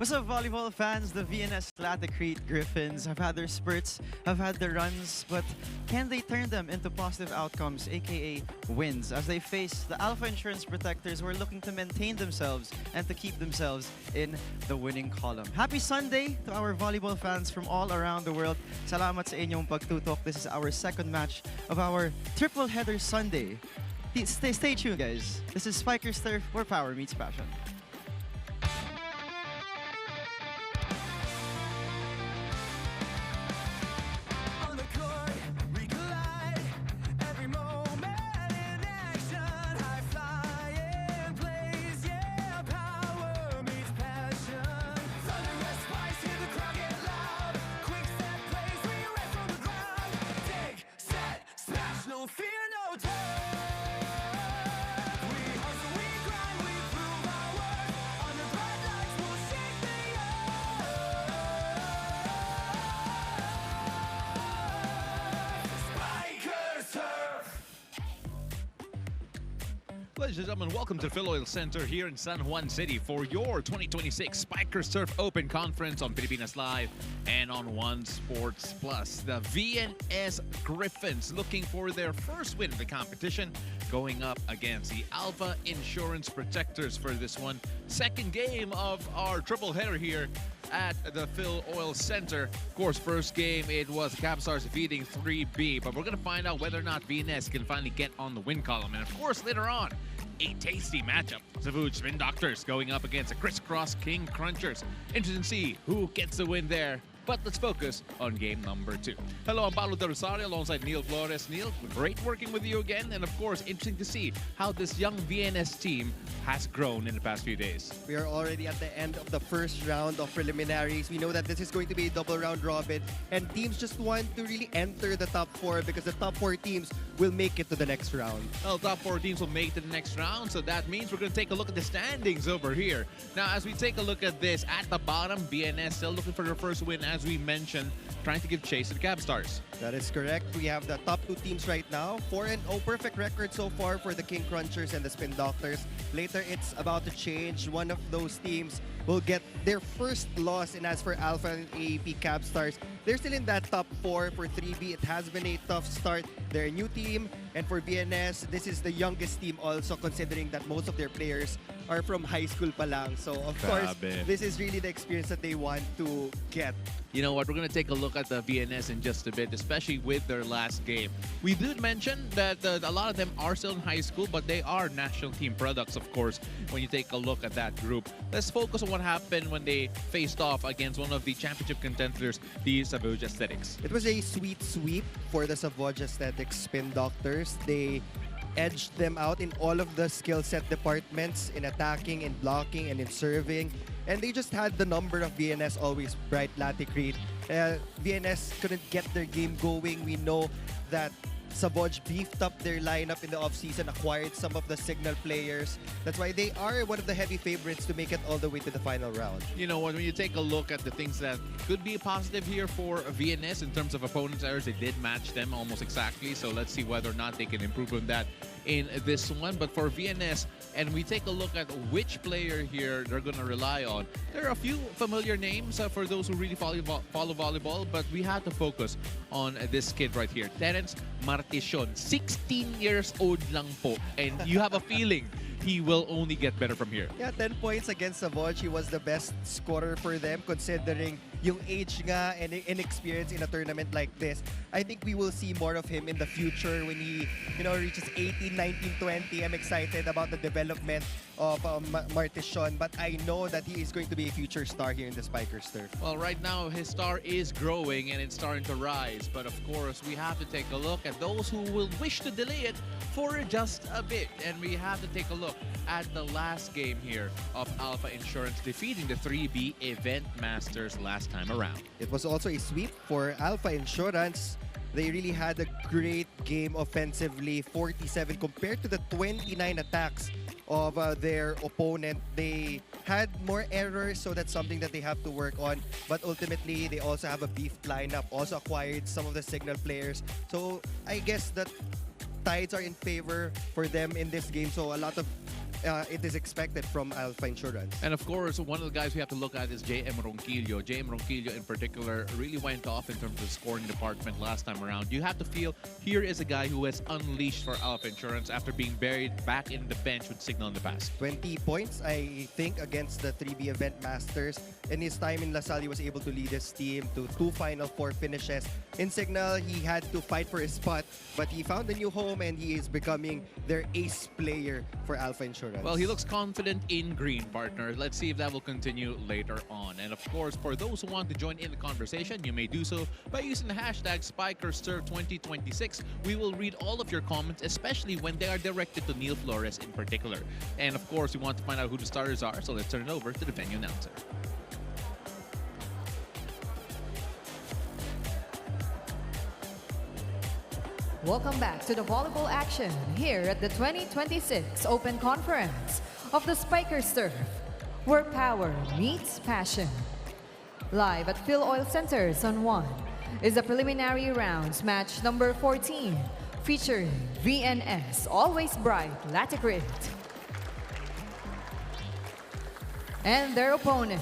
What's up, volleyball fans? The VNS Laticrete Griffins have had their spurts, have had their runs, but can they turn them into positive outcomes, aka wins, as they face the Alpha Insurance Protectors who are looking to maintain themselves and to keep themselves in the winning column. Happy Sunday to our volleyball fans from all around the world. Salamat sa inyong pagtutok. This is our second match of our triple header Sunday. Stay tuned, guys. This is Spikers Turf, where power meets passion. Ladies and gentlemen, welcome to Phil Oil Center here in San Juan City for your 2026 Spikers Turf Open Conference on Pilipinas Live and on One Sports Plus. The VNS Griffins looking for their first win of the competition, going up against the Alpha Insurance Protectors for this one. Second game of our triple header here at the Phil Oil Center. Of course, first game, it was the Capstars defeating 3B, but we're going to find out whether or not VNS can finally get on the win column. And of course, later on, a tasty matchup. Savage Spin Doctors going up against the Crisscross King Crunchers. Interesting to see who gets the win there. But let's focus on game number 2. Hello, I'm Paulo De Rosario alongside Neil Flores. Neil, great working with you again. And of course, interesting to see how this young VNS team has grown in the past few days. We are already at the end of the first round of preliminaries. We know that this is going to be a double round robin, and teams just want to really enter the top 4 because the top 4 teams will make it to the next round. Well, top 4 teams will make it to the next round, so that means we're going to take a look at the standings over here. Now, as we take a look at this, at the bottom, VNS still looking for their first win, as we mentioned, trying to give chase to the Capstars. That is correct. We have the top 2 teams right now. 4-0, perfect record so far for the King Crunchers and the Spin Doctors. Later, it's about to change. One of those teams will get their first loss. And as for Alpha and AAP Capstars, they're still in that top 4 for 3B. It has been a tough start. They're a new team. And for VNS, this is the youngest team also, considering that most of their players are from high school pa lang. So, of course, this is really the experience that they want to get. You know what, we're going to take a look at the VNS in just a bit, especially with their last game. We did mention that a lot of them are still in high school, but they are national team products, of course, when you take a look at that group. Let's focus on what happened when they faced off against one of the championship contenders, the Savage Aesthetics. It was a sweet sweep for the Savage Aesthetics Spin Doctors. They edged them out in all of the skill set departments, in attacking, in blocking, and in serving. And they just had the number of VNS Always Bright Laticrete. VNS couldn't get their game going. We know that Savage beefed up their lineup in the offseason, acquired some of the Signal players. That's why they are one of the heavy favorites to make it all the way to the final round. You know what, when you take a look at the things that could be a positive here for VNS in terms of opponents' errors, they did match them almost exactly. So let's see whether or not they can improve on that in this one. But for VNS, and we take a look at which player here they're going to rely on, there are a few familiar names for those who really follow volleyball, but we have to focus on this kid right here, Terence Marticion. 16 years old lang po, and you have a feeling he will only get better from here. Yeah, 10 points against Savage. He was the best scorer for them, considering yung age nga and inexperience in a tournament like this. I think we will see more of him in the future when he, reaches 18, 19, 20. I'm excited about the development of Marticion, but I know that he is going to be a future star here in the Spikers Turf. Well, right now, his star is growing and it's starting to rise. But of course, we have to take a look at those who will wish to delay it for just a bit. And we have to take a look at the last game here of Alpha Insurance defeating the 3B Event Masters last time around. It was also a sweep for Alpha Insurance. They really had a great game offensively, 47 compared to the 29 attacks of their opponent. They had more errors, so that's something that they have to work on. But ultimately, they also have a beefed lineup, also acquired some of the Signal players. So I guess that tides are in favor for them in this game. So a lot of it is expected from Alpha Insurance. And of course, one of the guys we have to look at is JM Ronquillo. JM Ronquillo in particular really went off in terms of the scoring department last time around. You have to feel here is a guy who has unleashed for Alpha Insurance after being buried back in the bench with Signal in the past. 20 points, I think, against the 3B Event Masters. In his time in LaSalle, he was able to lead his team to 2 Final Four finishes. In Signal, he had to fight for his spot, but he found a new home and he is becoming their ace player for Alpha Insurance. Well, he looks confident in green, partner. Let's see if that will continue later on. And of course, for those who want to join in the conversation, you may do so by using the hashtag SpikerServe2026. We will read all of your comments, especially when they are directed to Neil Flores in particular. And of course, we want to find out who the starters are, so let's turn it over to the venue announcer. Welcome back to the volleyball action here at the 2026 Open Conference of the Spikers Turf, where power meets passion. Live at Phil Oil Center, San Juan, is the preliminary rounds match number 14, featuring VNS Always Bright Laticrete and their opponent,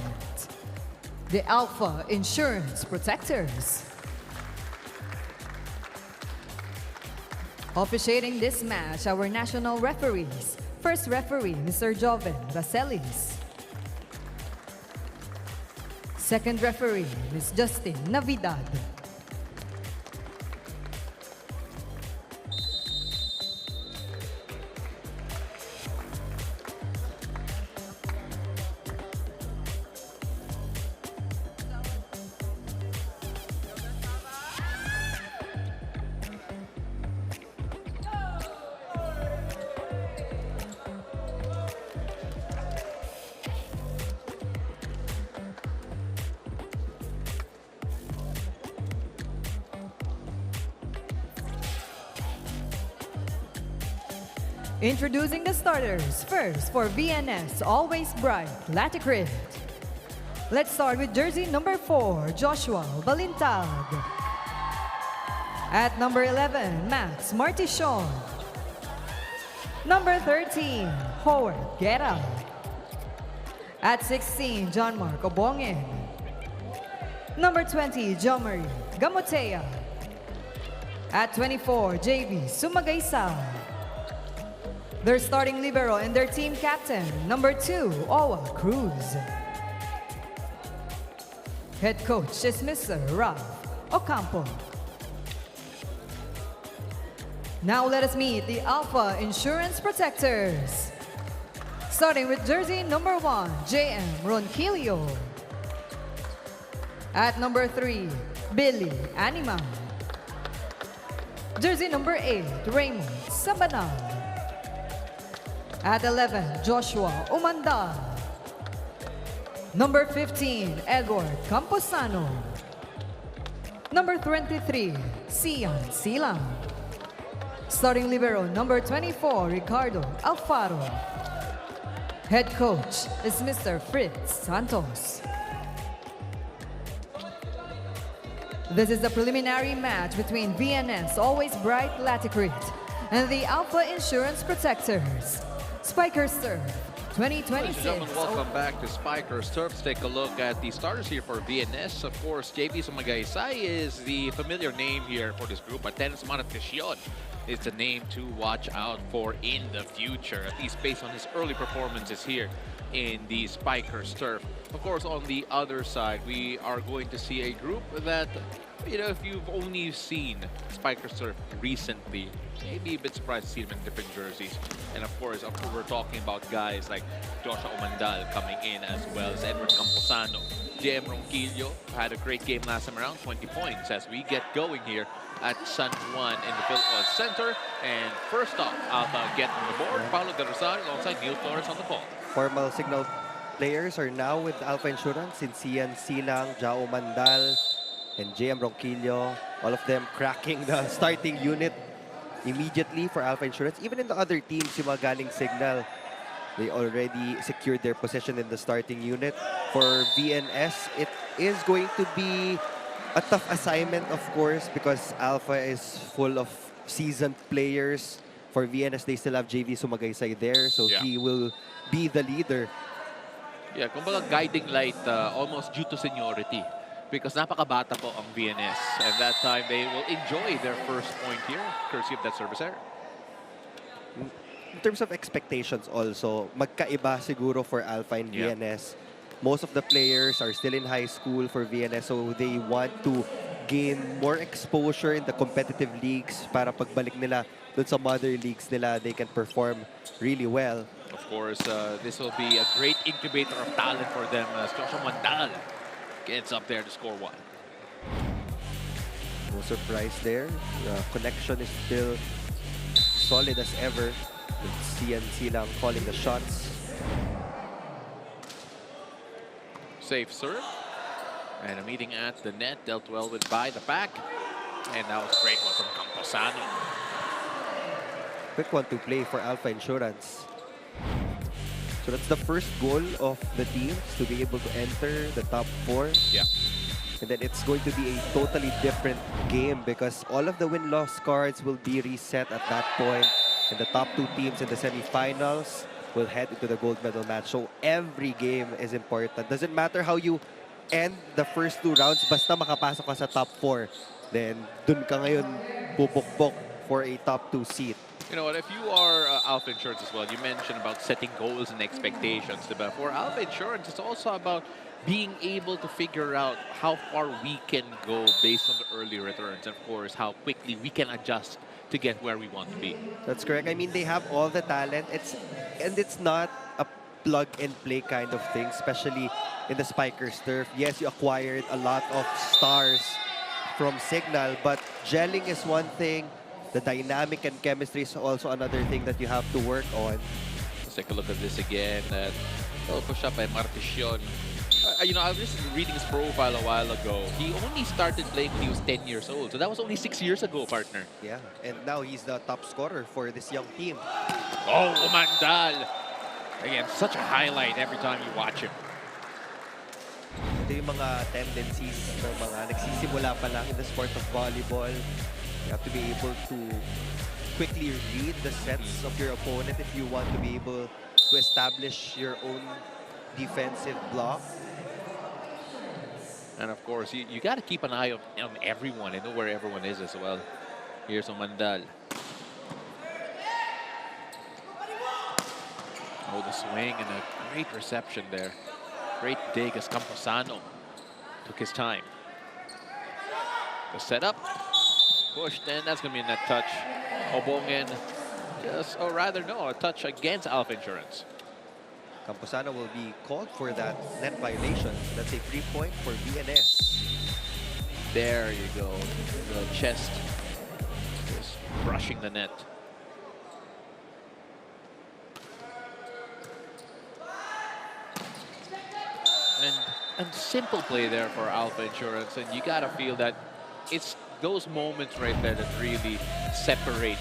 the Alpha Insurance Protectors. Officiating this match, our national referees. First referee, Mr. Joven Vaselis. Second referee, Ms. Justin Navidad. Introducing the starters, first for VNS Always Bright Laticrete. Let's start with jersey number 4, Joshua Balintag. At number 11, Max Martichon. Number 13, Howard Guerra. At 16, John Mark Obongin. Number 20, Jomari Gamotea. At 24, JV Sumagaysay. Their starting libero and their team captain, number 2, Owa Cruz. Head coach is Mr. Ralph Ocampo. Now let us meet the Alpha Insurance Protectors. Starting with jersey number 1, JM Ronquillo. At number 3, Billy Anima. Jersey number 8, Raymond Sabanal. At 11, Joshua Umandal. Number 15, Edward Camposano. Number 23, Sian Silang. Starting libero, number 24, Ricardo Alfaro. Head coach is Mr. Fritz Santos. This is the preliminary match between VNS Always Bright Laticrete and the Alpha Insurance Protectors. Spikers Turf 2026. Ladies and gentlemen, welcome back to Spikers Turf. Let's take a look at the starters here for VNS. Of course, JV Sumagaysay is the familiar name here for this group, but Dennis Manaticion is the name to watch out for in the future, at least based on his early performances here in the Spikers Turf. Of course, on the other side, we are going to see a group that, you know, if you've only seen Spikers Turf recently, maybe a bit surprised to see them in different jerseys. And of course, we're talking about guys like Joshua Umandal coming in, as well as Edward Camposano. JM Ronquillo had a great game last time around, 20 points as we get going here at San Juan in the Phil Oil Center. And first off, Alpha getting on the board, Paulo De Rosario alongside Neil Flores on the call. Formal Signal players are now with Alpha Insurance, Sian Silang, Jao Mandal, and JM Ronquillo. All of them cracking the starting unit immediately for Alpha Insurance. Even in the other teams, yung mga galing Signal, they already secured their position in the starting unit. For VNS, it is going to be a tough assignment, of course, because Alpha is full of seasoned players. For VNS, they still have JV Sumagaysay there, so Yeah. he will be the leader. Yeah, kumbaga guiding light almost due to seniority. Because napakabata po ang VNS. And that time, they will enjoy their first point here, courtesy of that service error. In terms of expectations also, magkaiba siguro for Alpha and Yeah. VNS. Most of the players are still in high school for VNS, so they want to gain more exposure in the competitive leagues para pagbalik nila dun sa mother leagues nila, they can perform really well. Of course, this will be a great incubator of talent for them as Joshua Mandal gets up there to score one. No surprise there. The connection is still solid as ever. With CNC lang calling the shots. Safe serve. And a meeting at the net, dealt well with by the back. And that was a great one from Camposano. Quick one to play for Alpha Insurance. So that's the first goal of the teams to be able to enter the top 4. Yeah. And then it's going to be a totally different game because all of the win-loss cards will be reset at that point. And the top 2 teams in the semifinals will head into the gold medal match. So every game is important. Doesn't matter how you end the first 2 rounds, basta makapasok ka sa top 4. Then dun ka ngayon bubukbok for a top 2 seat. You know what, if you are Alpha Insurance as well, you mentioned about setting goals and expectations. But for Alpha Insurance, it's also about being able to figure out how far we can go based on the early returns. And of course, how quickly we can adjust to get where we want to be. That's correct. I mean, they have all the talent. It's not a plug-and-play kind of thing, especially in the Spikers turf. Yes, you acquired a lot of stars from Signal, but gelling is one thing. The dynamic and chemistry is also another thing that you have to work on. Let's take a look at this again. Push up by Marticion. You know, I was just reading his profile a while ago. He only started playing when he was 10 years old. So that was only 6 years ago, partner. Yeah, and now he's the top scorer for this young team. Oh, Mandal. Again, such a highlight every time you watch him. Ito yung mga tendencies ng mga nagsisimula pa lang in the sport of volleyball. You have to be able to quickly read the sets of your opponent if you want to be able to establish your own defensive block. And of course, you got to keep an eye on everyone and know where everyone is as well. Here's Mandal. Oh, the swing and a great reception there. Great dig as Camposano took his time. The setup. Pushed in, that's going to be a net touch. Obongen, a touch against Alpha Insurance. Camposano will be called for that net violation. That's a 3-point for VNS. There you go. The chest is brushing the net. And simple play there for Alpha Insurance. And you got to feel that it's those moments right there that really separate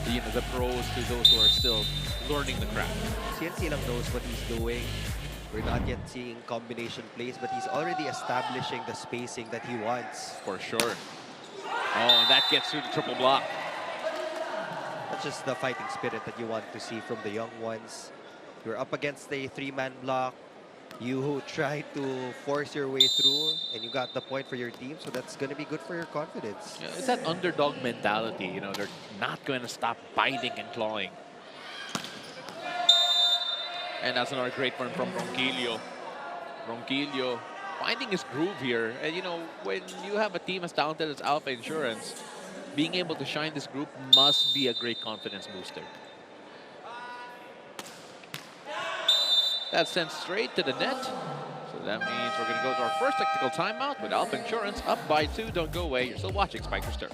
the pros to those who are still learning the craft. CNC lang knows what he's doing. We're not yet seeing combination plays, but he's already establishing the spacing that he wants. For sure. Oh, and that gets through the triple block. That's just the fighting spirit that you want to see from the young ones. You're up against a 3-man block. You try to force your way through, and you got the point for your team, so that's going to be good for your confidence. Yeah, it's that underdog mentality. You know, they're not going to stop biting and clawing. And that's another great one from Ronquillo. Ronquillo finding his groove here. And, you know, when you have a team as talented as Alpha Insurance, being able to shine this group must be a great confidence booster. That's sent straight to the net. So that means we're going to go to our first technical timeout with Alpha Insurance up by 2. Don't go away. You're still watching Spikers Turf.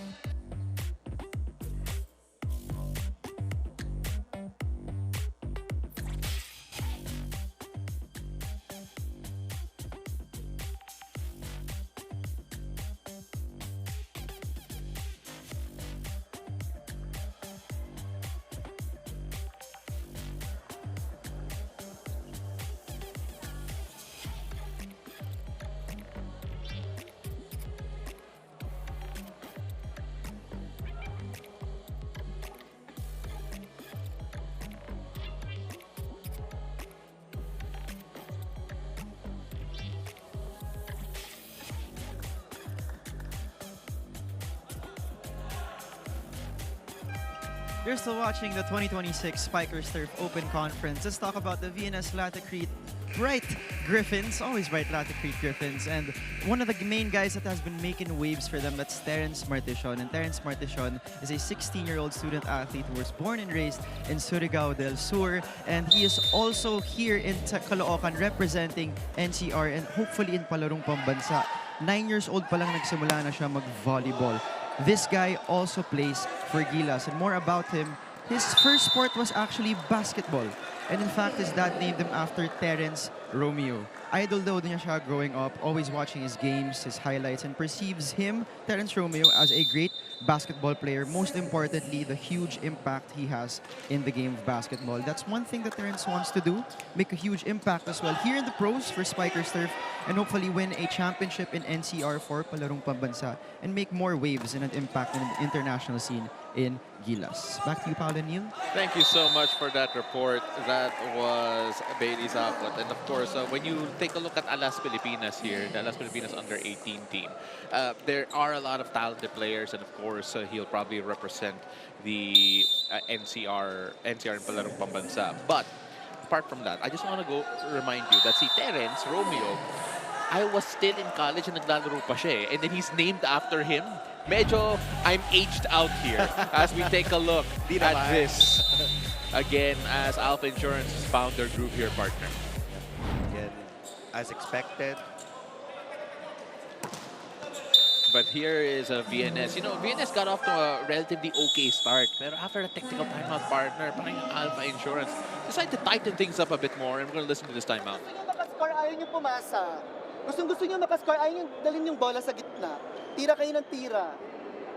You're still watching the 2026 Spikers Turf Open Conference. Let's talk about the VNS Laticrete Bright Griffins, always Bright Laticrete Griffins. And one of the main guys that has been making waves for them, that's Terence Martishon. And Terence Martishon is a 16-year-old student athlete who was born and raised in Surigao del Sur. And he is also here in Caloocan representing NCR and hopefully in palarong pambansa. 9 years old pa lang nagsimula na siya mag-volleyball. This guy also plays for Gilas. And more about him, his first sport was actually basketball. And in fact, his dad named him after Terence Romeo. Idol daw niya siya growing up, always watching his games, his highlights, and perceives him, Terence Romeo, as a great basketball player. Most importantly, the huge impact he has in the game of basketball. That's one thing that Terence wants to do, make a huge impact as well here in the pros for Spikers Turf, and hopefully win a championship in NCR for Palarong Pambansa and make more waves and an impact in the international scene in Gilas. Back to you, Paolo and Neil. Thank you so much for that report. That was Bailey's output. And of course, when you take a look at Alas Pilipinas here, the Alas Pilipinas under-18 team, there are a lot of talented players, and of course, he'll probably represent the NCR in Palarong Pambansa. But apart from that, I just want to remind you that si Terence Romeo, I was still in college and naglalaro pa siya and then he's named after him. Medyo I'm aged out here as we take a look at this again as Alpha Insurance's founder group here, partner. Again, as expected. But here is a VNS. You know, VNS got off to a relatively okay start. But after the technical timeout, partner, parang yung Alpha Insurance decided to tighten things up a bit more. And we're going to listen to this timeout. Makascore, ayaw nyo pumasa. Gusto nyo makascore, ayaw nyo dalhin yung bola sa gitna. Tira kayo ng tira.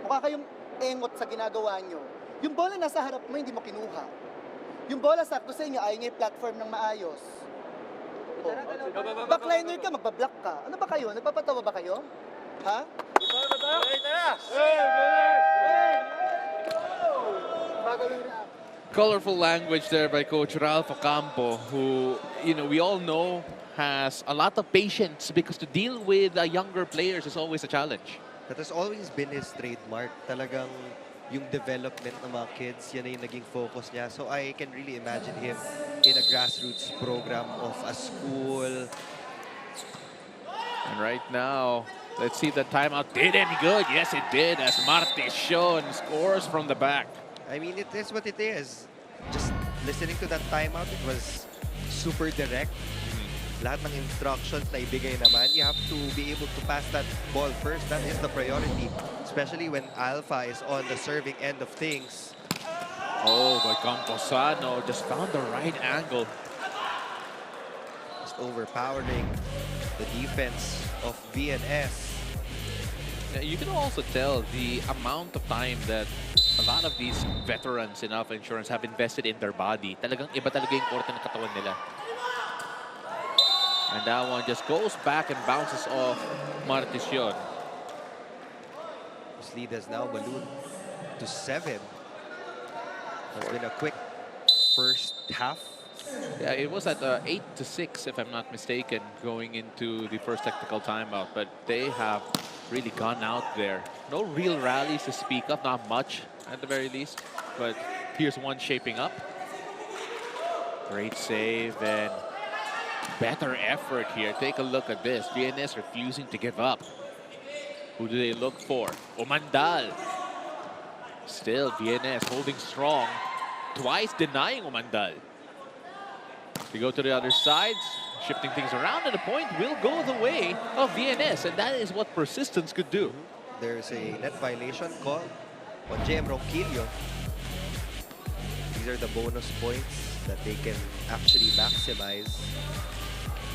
Mukha kayong engot sa ginagawa nyo. Yung bola nasa harap mo, hindi mo kinuha. Yung bola sakto sa inyo, ayaw nyo yung platform ng maayos. Oh. Backliner ka, magbablock ka. Ano ba kayo? Nagpapatawa ba kayo? Ha? Colorful language there by Coach Ralph Ocampo, who, you know, we all know has a lot of patience because to deal with younger players is always a challenge. That has always been his trademark. Talagang yung development ng mga kids, yan na yung naging focus niya. So I can really imagine him in a grassroots program of a school. And right now, let's see the timeout did any good. Yes, it did as Martishon scores from the back. I mean, it is what it is. Just listening to that timeout, it was super direct. Lahat ng instructions na ibigay naman, you have to be able to pass that ball first. That is the priority, especially when Alpha is on the serving end of things. Oh, but Camposano just found the right angle. Just overpowering the defense of VNS. You can also tell the amount of time that a lot of these veterans in Alpha Insurance have invested in their body. Talagang iba talaga yung korte ng katawan nila. And that one just goes back and bounces off Martishon. His lead has now ballooned to 7. Has been a quick first half. Yeah, it was at 8-6, if I'm not mistaken, going into the first technical timeout. But they have really gone out there. No real rallies to speak of, not much at the very least. But here's one shaping up. Great save and better effort here. Take a look at this. VNS refusing to give up. Who do they look for? Umandal. Still VNS holding strong. Twice denying Umandal. We go to the other side, shifting things around, and the point will go the way of VNS, and that is what persistence could do. There's a net violation call on JM Ronquillo. These are the bonus points that they can actually maximize.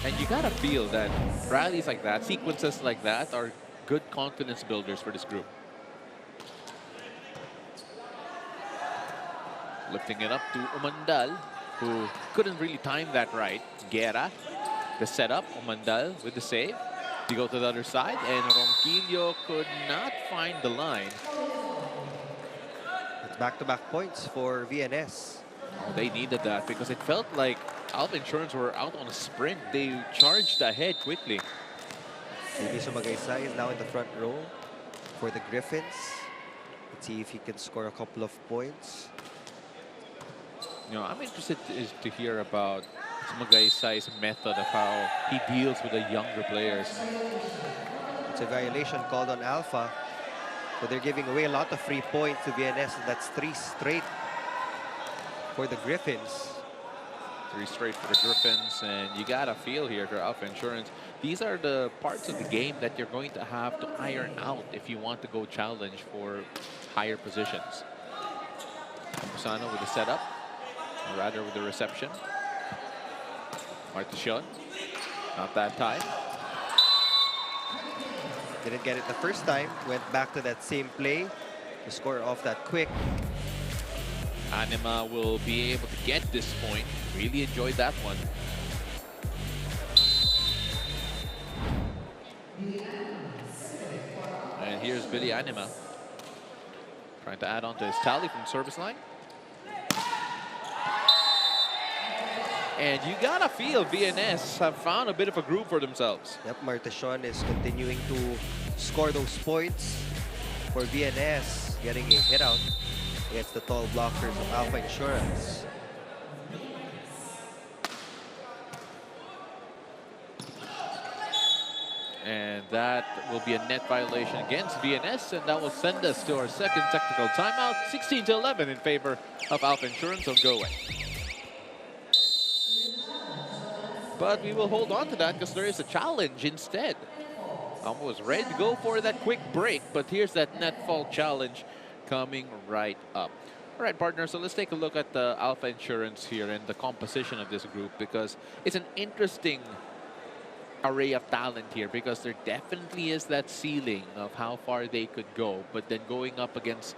And you gotta feel that rallies like that, sequences like that, are good confidence builders for this group. Lifting it up to Umandal, who couldn't really time that right. Guerra, the setup, Umandal with the save. You go to the other side, and Ronquillo could not find the line. It's back-to-back points for VNS. Oh, they needed that because it felt like Alpha Insurance were out on a sprint. They charged ahead quickly. JB Sumagaysay is now in the front row for the Griffins. Let's see if he can score a couple of points. I'm interested to hear about Magaysai's method of how he deals with the younger players. It's a violation called on Alpha. So they're giving away a lot of free points to VNS, and that's 3 straight for the Griffins. 3 straight for the Griffins, and you got a feel here for Alpha Insurance. These are the parts of the game that you're going to have to iron out if you want to go challenge for higher positions. Campusano with the setup, or rather with the reception. Marticion, not that time. Didn't get it the first time, went back to that same play to score off that quick. Anima will be able to get this point. Really enjoyed that one. And here's Billy Anima trying to add on to his tally from service line. And you gotta feel VNS have found a bit of a groove for themselves. Yep, Marticion is continuing to score those points for VNS, getting a hit out against the tall blockers of Alpha Insurance. And that will be a net violation against VNS, and that will send us to our second technical timeout, 16-11 in favor of Alpha Insurance on Go Away. But we will hold on to that because there is a challenge instead. Almost ready to go for that quick break, but here's that net fault challenge coming right up. All right, partner, so let's take a look at the Alpha Insurance here and the composition of this group, because it's an interesting array of talent here, because there definitely is that ceiling of how far they could go, but then going up against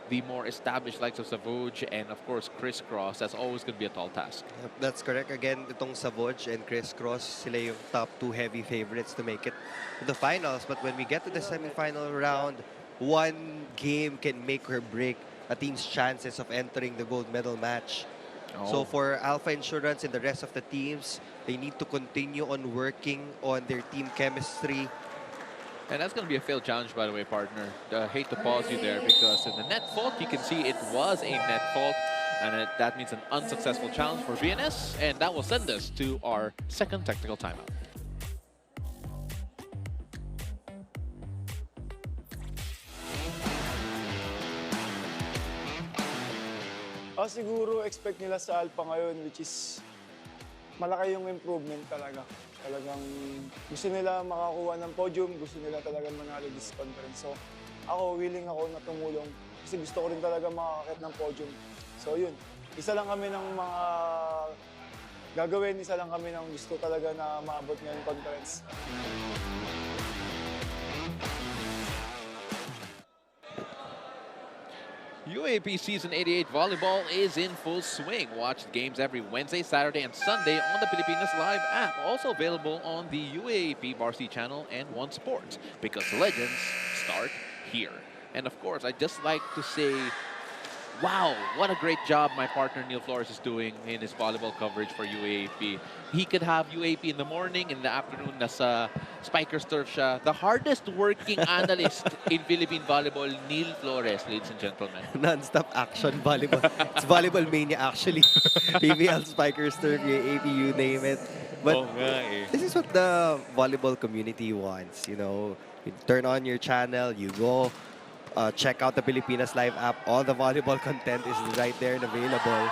the more established likes of Savoj and of course Crisscross, that's always going to be a tall task. Yep, that's correct. Again, itong Savoj and Crisscross, sila yung top 2 heavy favorites to make it to the finals. But when we get to the semifinal round, one game can make or break a team's chances of entering the gold medal match. So for Alpha Insurance and the rest of the teams, they need to continue on working on their team chemistry. And that's going to be a failed challenge, by the way, partner. Hate to pause you there, because in the net fault, you can see it was a net fault. And that means an unsuccessful challenge for VNS. And that will send us to our second technical timeout. Siguro expect nila sa Alpha ngayon, which is malaki yung improvement talaga. Talagang gusto nila makakuha ng podium, gusto nila talaga manalo this conference. So ako, willing ako na tumulong kasi gusto ko rin talaga makakakit ng podium. So yun, isa lang kami ng mga gagawin, isa lang kami ng gusto talaga na maabot ngayong conference. UAAP Season 88 Volleyball is in full swing. Watch the games every Wednesday, Saturday, and Sunday on the Pilipinas Live app. Also available on the UAAP Varsity channel and One Sports, because legends start here. And of course, I'd just like to say, wow, what a great job my partner Neil Flores is doing in his volleyball coverage for UAAP. He could have UAAP in the morning, in the afternoon, nasa Spikers Turf siya. The hardest working analyst in Philippine volleyball, Neil Flores, ladies and gentlemen. Non-stop action volleyball. It's volleyball mania, actually. PBL, Spikers, Turf, UAAP, you name it. But this is what the volleyball community wants. You know, you turn on your channel, you go check out the Pilipinas Live app. All the volleyball content is right there and available.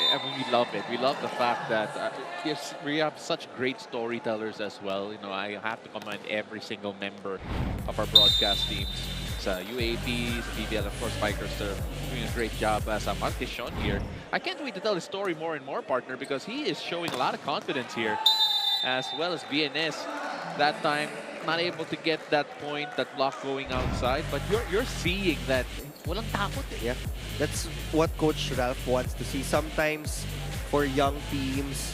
I mean, we love it. We love the fact that we have such great storytellers as well. You know, I have to commend every single member of our broadcast teams. Sa UAP, sa PBL, of course, Spikers are doing a great job as Marticion here. I can't wait to tell his story more and more, partner, because he is showing a lot of confidence here, as well as VNS. That time, not able to get that point, that block going outside, but you're seeing that walang takot eh. Yeah, that's what Coach Ralph wants to see. Sometimes, for young teams,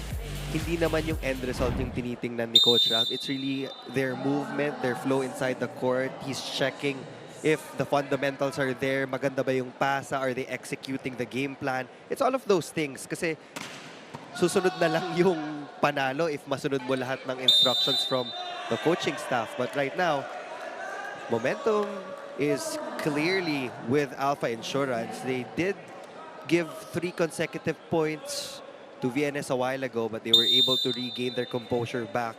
hindi naman yung end result yung tinitingnan ni Coach Ralph. It's really their movement, their flow inside the court. He's checking if the fundamentals are there, maganda ba yung pasa, are they executing the game plan? It's all of those things. Kasi susunod na lang yung panalo if masunod mo lahat ng instructions from the coaching staff. But right now, momentum is clearly with Alpha Insurance. They did give 3 consecutive points to VNS a while ago, but they were able to regain their composure back.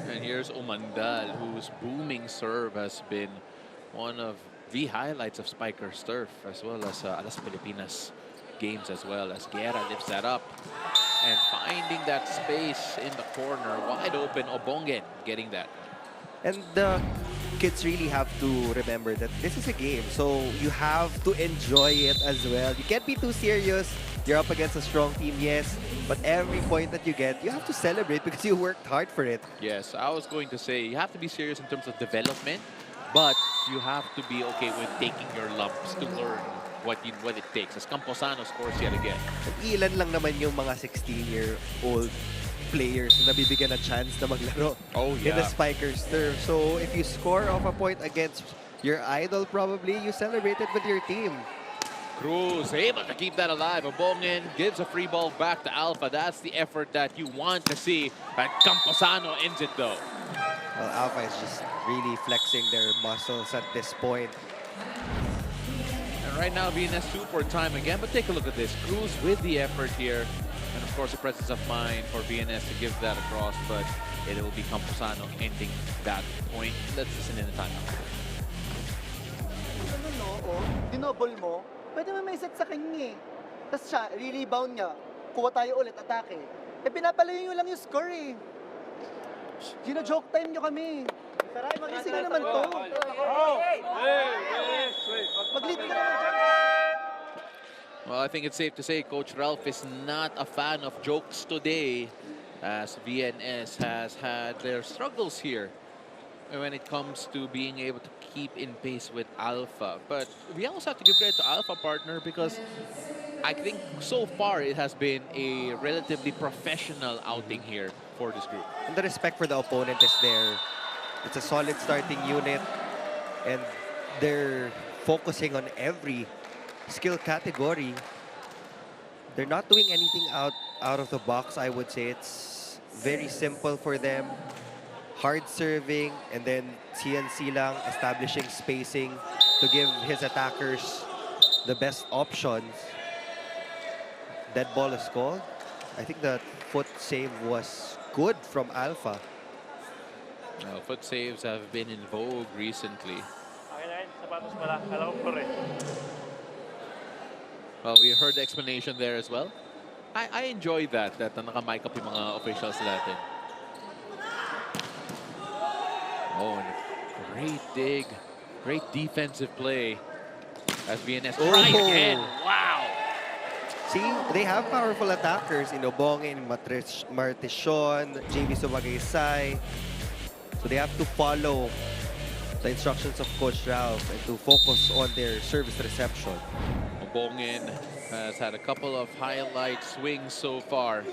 And here's Umandal, whose booming serve has been one of the highlights of Spiker's turf, as well as Alas Pilipinas games as well, as Guerra lifts that up. And finding that space in the corner, wide open, Obongen getting that. And the kids really have to remember that this is a game, so you have to enjoy it as well. You can't be too serious. You're up against a strong team, yes, but every point that you get, you have to celebrate because you worked hard for it. Yes, I was going to say, you have to be serious in terms of development, but you have to be okay with taking your lumps to learn what it takes. As Camposano scores yet again. At ilan lang naman yung mga 16-year-old players na nabibigyan ng chance na maglaro in the Spikers turf. So if you score off a point against your idol, probably you celebrate it with your team. Cruz able to keep that alive. Obongen gives a free ball back to Alpha. That's the effort that you want to see. And Camposano ends it though. Well, Alpha is just really flexing their muscles at this point. And right now, VNS super time again. But take a look at this. Cruz with the effort here. And of course, the presence of mind for VNS to give that across. But it will be Camposano ending that point. Let's listen in the timeout. Ano no, dinouble mo, pwede mo may set sa kanya eh. Tapos siya, re-rebound niya, kuha tayo ulit, atake. Eh, pinapalayo nyo lang yung score eh. Gina-joke time nyo kami. Mag-ising na naman to. Mag-lead ka naman dyan. Well, I think it's safe to say Coach Ralph is not a fan of jokes today, as VNS has had their struggles here when it comes to being able to keep in pace with Alpha. But we also have to give credit to Alpha, partner, because I think so far it has been a relatively professional outing here for this group. And the respect for the opponent is there. It's a solid starting unit, and they're focusing on every skill category. They're not doing anything out of the box, I would say. It's very simple for them. Hard serving, and then CNC lang, establishing spacing to give his attackers the best options. That ball is called. I think the foot save was good from Alpha. Foot saves have been in vogue recently. Well, we heard the explanation there as well. I enjoy that naka-mic up yung mga officials natin. Oh, and a great dig, great defensive play as VNS try again. Wow! See, they have powerful attackers in Obongen, Martishon, JB Sumagaysay. So they have to follow the instructions of Coach Ralph and to focus on their service reception. Obongen has had a couple of highlight swings so far.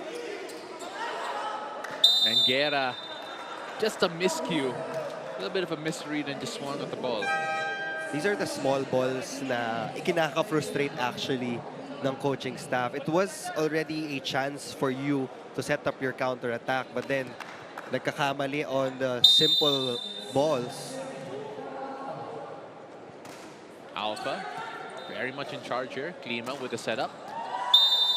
And Guerra, just a miscue. A little bit of a misread and just swung at the ball. These are the small balls na ikinaka-frustrate actually ng coaching staff. It was already a chance for you to set up your counter-attack, but then nagkakamali on the simple balls. Alpha, very much in charge here. Klima with the setup.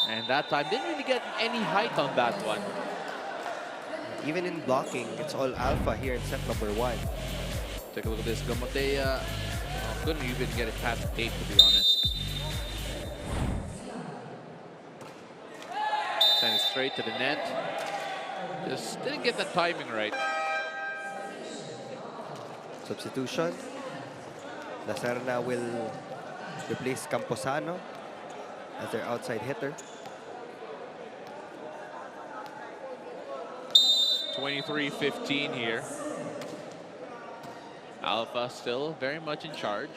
And that time, didn't really get any height on that one. Even in blocking, it's all Alpha here in set number 1. Take a look at this. Gamotea couldn't even get it past the tape, to be honest. Send it straight to the net. Just didn't get the timing right. Substitution. Lacerna will replace Camposano as their outside hitter. 23-15 here. Alpha still very much in charge.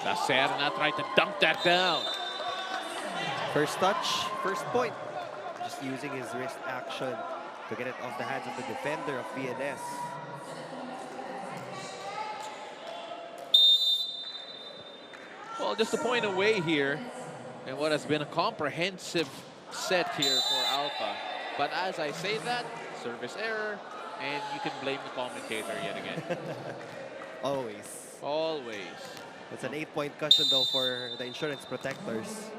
Lacerna tried to dunk that down. First touch, first point. Just using his wrist action to get it off the hands of the defender of VNS. Well, just a point away here, and what has been a comprehensive set here for Alpha. But as I say that, service error, and you can blame the commentator yet again. Always. Always. It's an 8-point cushion though for the insurance protectors.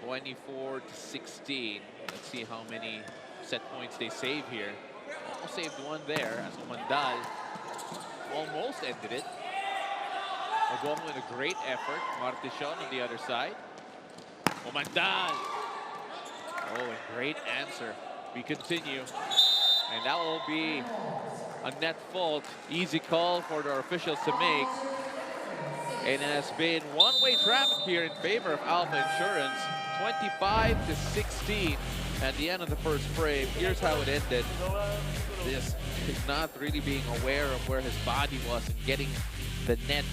24-16. Let's see how many set points they save here. Almost saved one there as Umandal almost ended it. Obong with a great effort. Martishon on the other side. Umandal. Oh, a great answer. We continue. And that will be a net fault. Easy call for the officials to make. And it has been one-way traffic here in favor of Alpha Insurance. 25-16 at the end of the first frame. Here's how it ended. This is not really being aware of where his body was and getting the net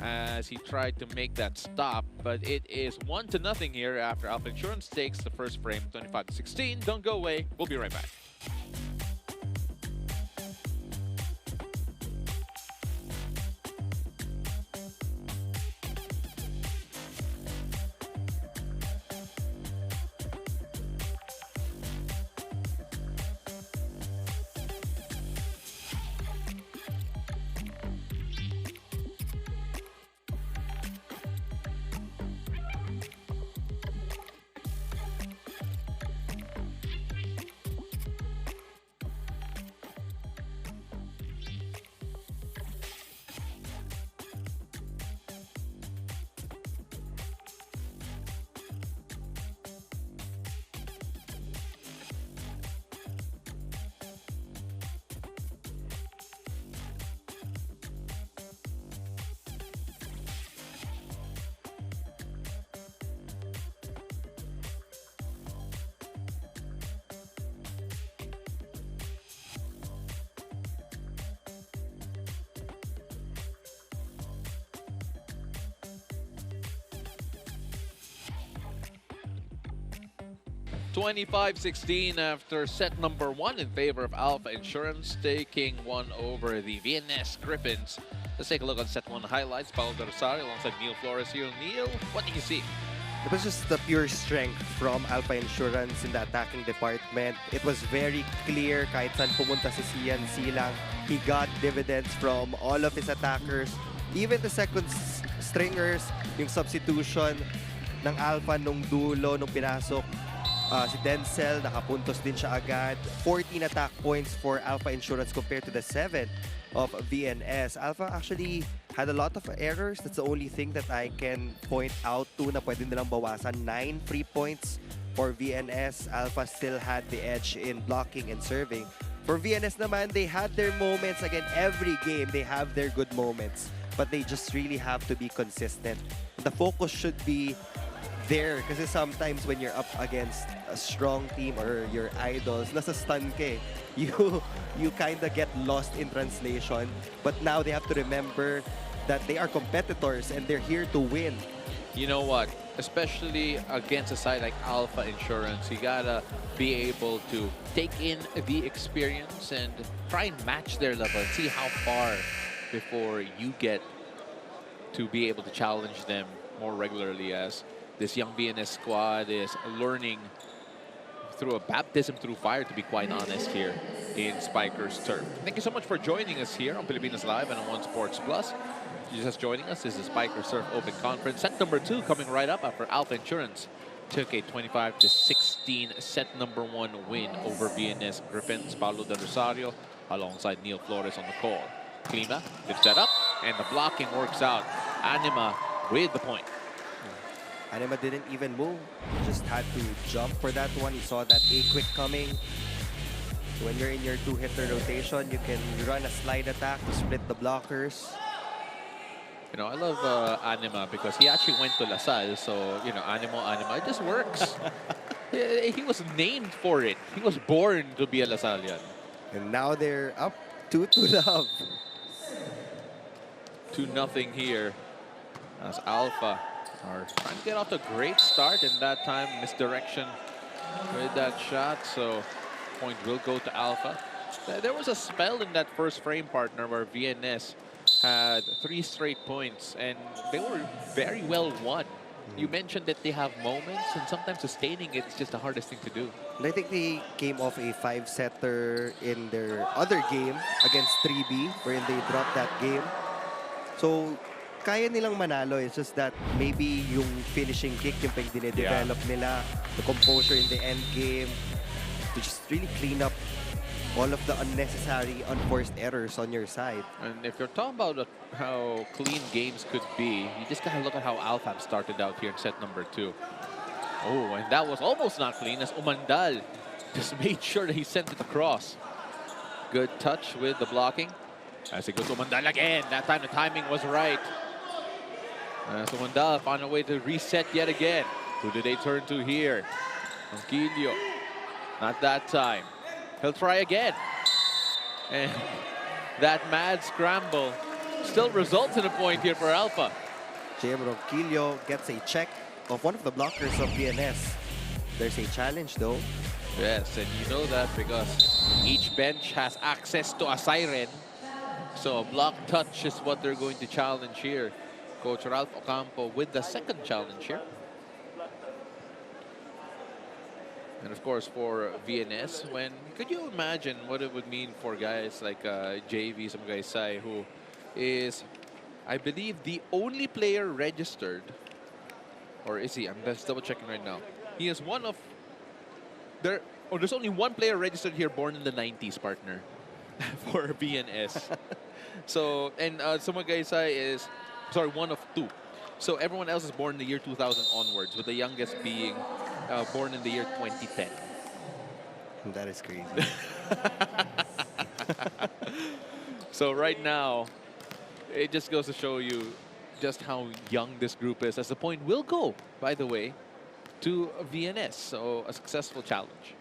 as he tried to make that stop. But it is 1-0 here after Alpha Insurance takes the first frame, 25-16. Don't go away. We'll be right back. 25-16 after set number 1 in favor of Alpha Insurance, taking one over the VNS Griffins. Let's take a look on set 1 highlights. Paulo de Rosario alongside Neil Flores here. Neil, what do you see? It was just the pure strength from Alpha Insurance in the attacking department. It was very clear kahit saan pumunta si Sian Silang, he got dividends from all of his attackers. Even the second stringers, yung substitution ng Alpha nung dulo, nung pinasok. Si Denzel, nakapuntos din siya agad. 14 attack points for Alpha Insurance compared to the 7 of VNS. Alpha actually had a lot of errors. That's the only thing that I can point out to na pwede nilang bawasan. 9 free points for VNS. Alpha still had the edge in blocking and serving. For VNS naman, they had their moments. Again, every game, they have their good moments. But they just really have to be consistent. The focus should be there kasi sometimes when you're up against a strong team or your idols, nasa stun ka eh. You kind of get lost in translation. But now they have to remember that they are competitors and they're here to win. You know what? Especially against a side like Alpha Insurance, you gotta be able to take in the experience and try and match their level and see how far before you get to be able to challenge them more regularly, as this young VNS squad is learning through a baptism through fire, to be quite honest, here in Spikers Turf. Thank you so much for joining us here on Pilipinas Live and on One Sports Plus. If you're just joining us, this is Spikers Turf Open Conference. Set number 2 coming right up after Alpha Insurance took a 25-16 set number 1 win over VNS Griffins. Paulo de Rosario alongside Neil Flores on the call. Klima, good setup, and the blocking works out. Anima with the point. Anima didn't even move. He just had to jump for that one. He saw that A-quick coming. When you're in your 2-hitter rotation, you can run a slide attack to split the blockers. You know, I love Anima because he actually went to LaSalle. So, you know, Anima, it just works. he was named for it. He was born to be a LaSallian. And now they're up 2-0. 2-0 here as Alpha are trying to get off to a great start, and that time misdirection with that shot, so point will go to Alpha. There was a spell in that first frame, partner, where VNS had 3 straight points and they were very well won. You mentioned that they have moments, and sometimes sustaining it is just the hardest thing to do. And I think they came off a 5-setter in their other game against 3B, wherein they dropped that game. So, kaya nilang manalo. It's just that maybe yung finishing kick, yung pang dinedevelop nila, the composure in the end game, to just really clean up all of the unnecessary, unforced errors on your side. And if you're talking about how clean games could be, you just gotta look at how Alphab started out here in set number 2. Oh, and that was almost not clean as Umandal just made sure that he sent it across. Good touch with the blocking. As it goes to Umandal again. That time the timing was right. So Umandal found a way to reset yet again. Who do they turn to here? Ronquillo. Not that time. He'll try again. And that mad scramble still results in a point here for Alpha. JM Ronquillo gets a check of one of the blockers of VNS. There's a challenge though. Yes, and you know that because each bench has access to a siren. So a block touch is what they're going to challenge here. Coach Ralph Ocampo with the second challenge here. And of course for VNS, could you imagine what it would mean for guys like JV Samagaysay, who is, I believe, the only player registered, or is he? I'm just double checking right now. He is one of, there's only one player registered here born in the 90s, partner, for VNS. So, and Samagaysay is, sorry, one of 2. So everyone else is born in the year 2000 onwards, with the youngest being born in the year 2010. That is crazy. So right now, it just goes to show you just how young this group is, as the point will go, by the way, to VNS. So a successful challenge.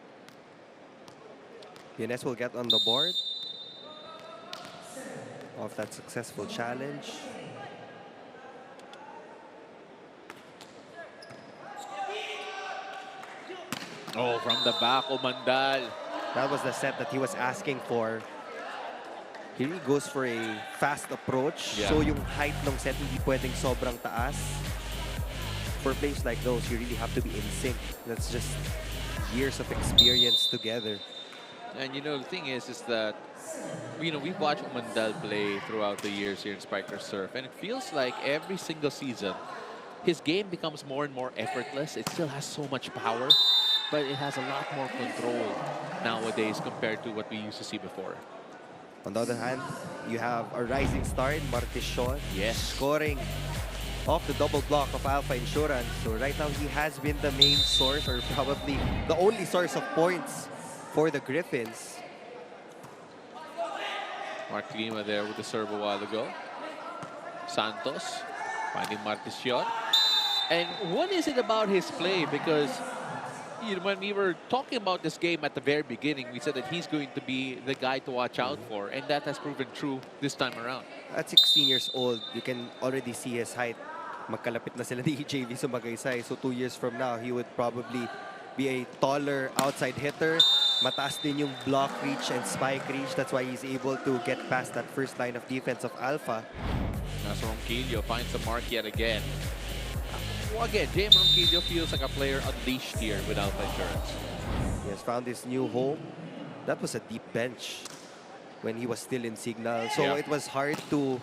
VNS will get on the board of that successful challenge. Oh, from the back, Umandal. That was the set that he was asking for. He really goes for a fast approach. Yeah. So yung height ng set hindi pwedeng sobrang taas. For plays like those, you really have to be in sync. That's just years of experience together. And you know, the thing is that, you know, we've watched Umandal play throughout the years here in Spiker Surf, and it feels like every single season, his game becomes more and more effortless. It still has so much power, but it has a lot more control nowadays compared to what we used to see before. On the other hand, you have a rising star in Martishon. Yes. Scoring off the double block of Alpha Insurance. So right now, he has been the main source, or probably the only source of points for the Griffins. Mark Lima there with the serve a while ago. Santos finding Martishon. And what is it about his play? Because you know, when we were talking about this game at the very beginning, we said that he's going to be the guy to watch out for, and that has proven true this time around. At 16 years old, you can already see his height. Magkalapit na sila ni JV Sumagaysay. So 2 years from now, he would probably be a taller outside hitter. Mataas din yung block reach and spike reach. That's why he's able to get past that first line of defense of Alpha. As Ronquillo finds the mark yet again. Well, again, JM Ronquillo feels like a player unleashed here with Alpha Insurance. He has found his new home. That was a deep bench when he was still in Signal. So Yeah. it was hard to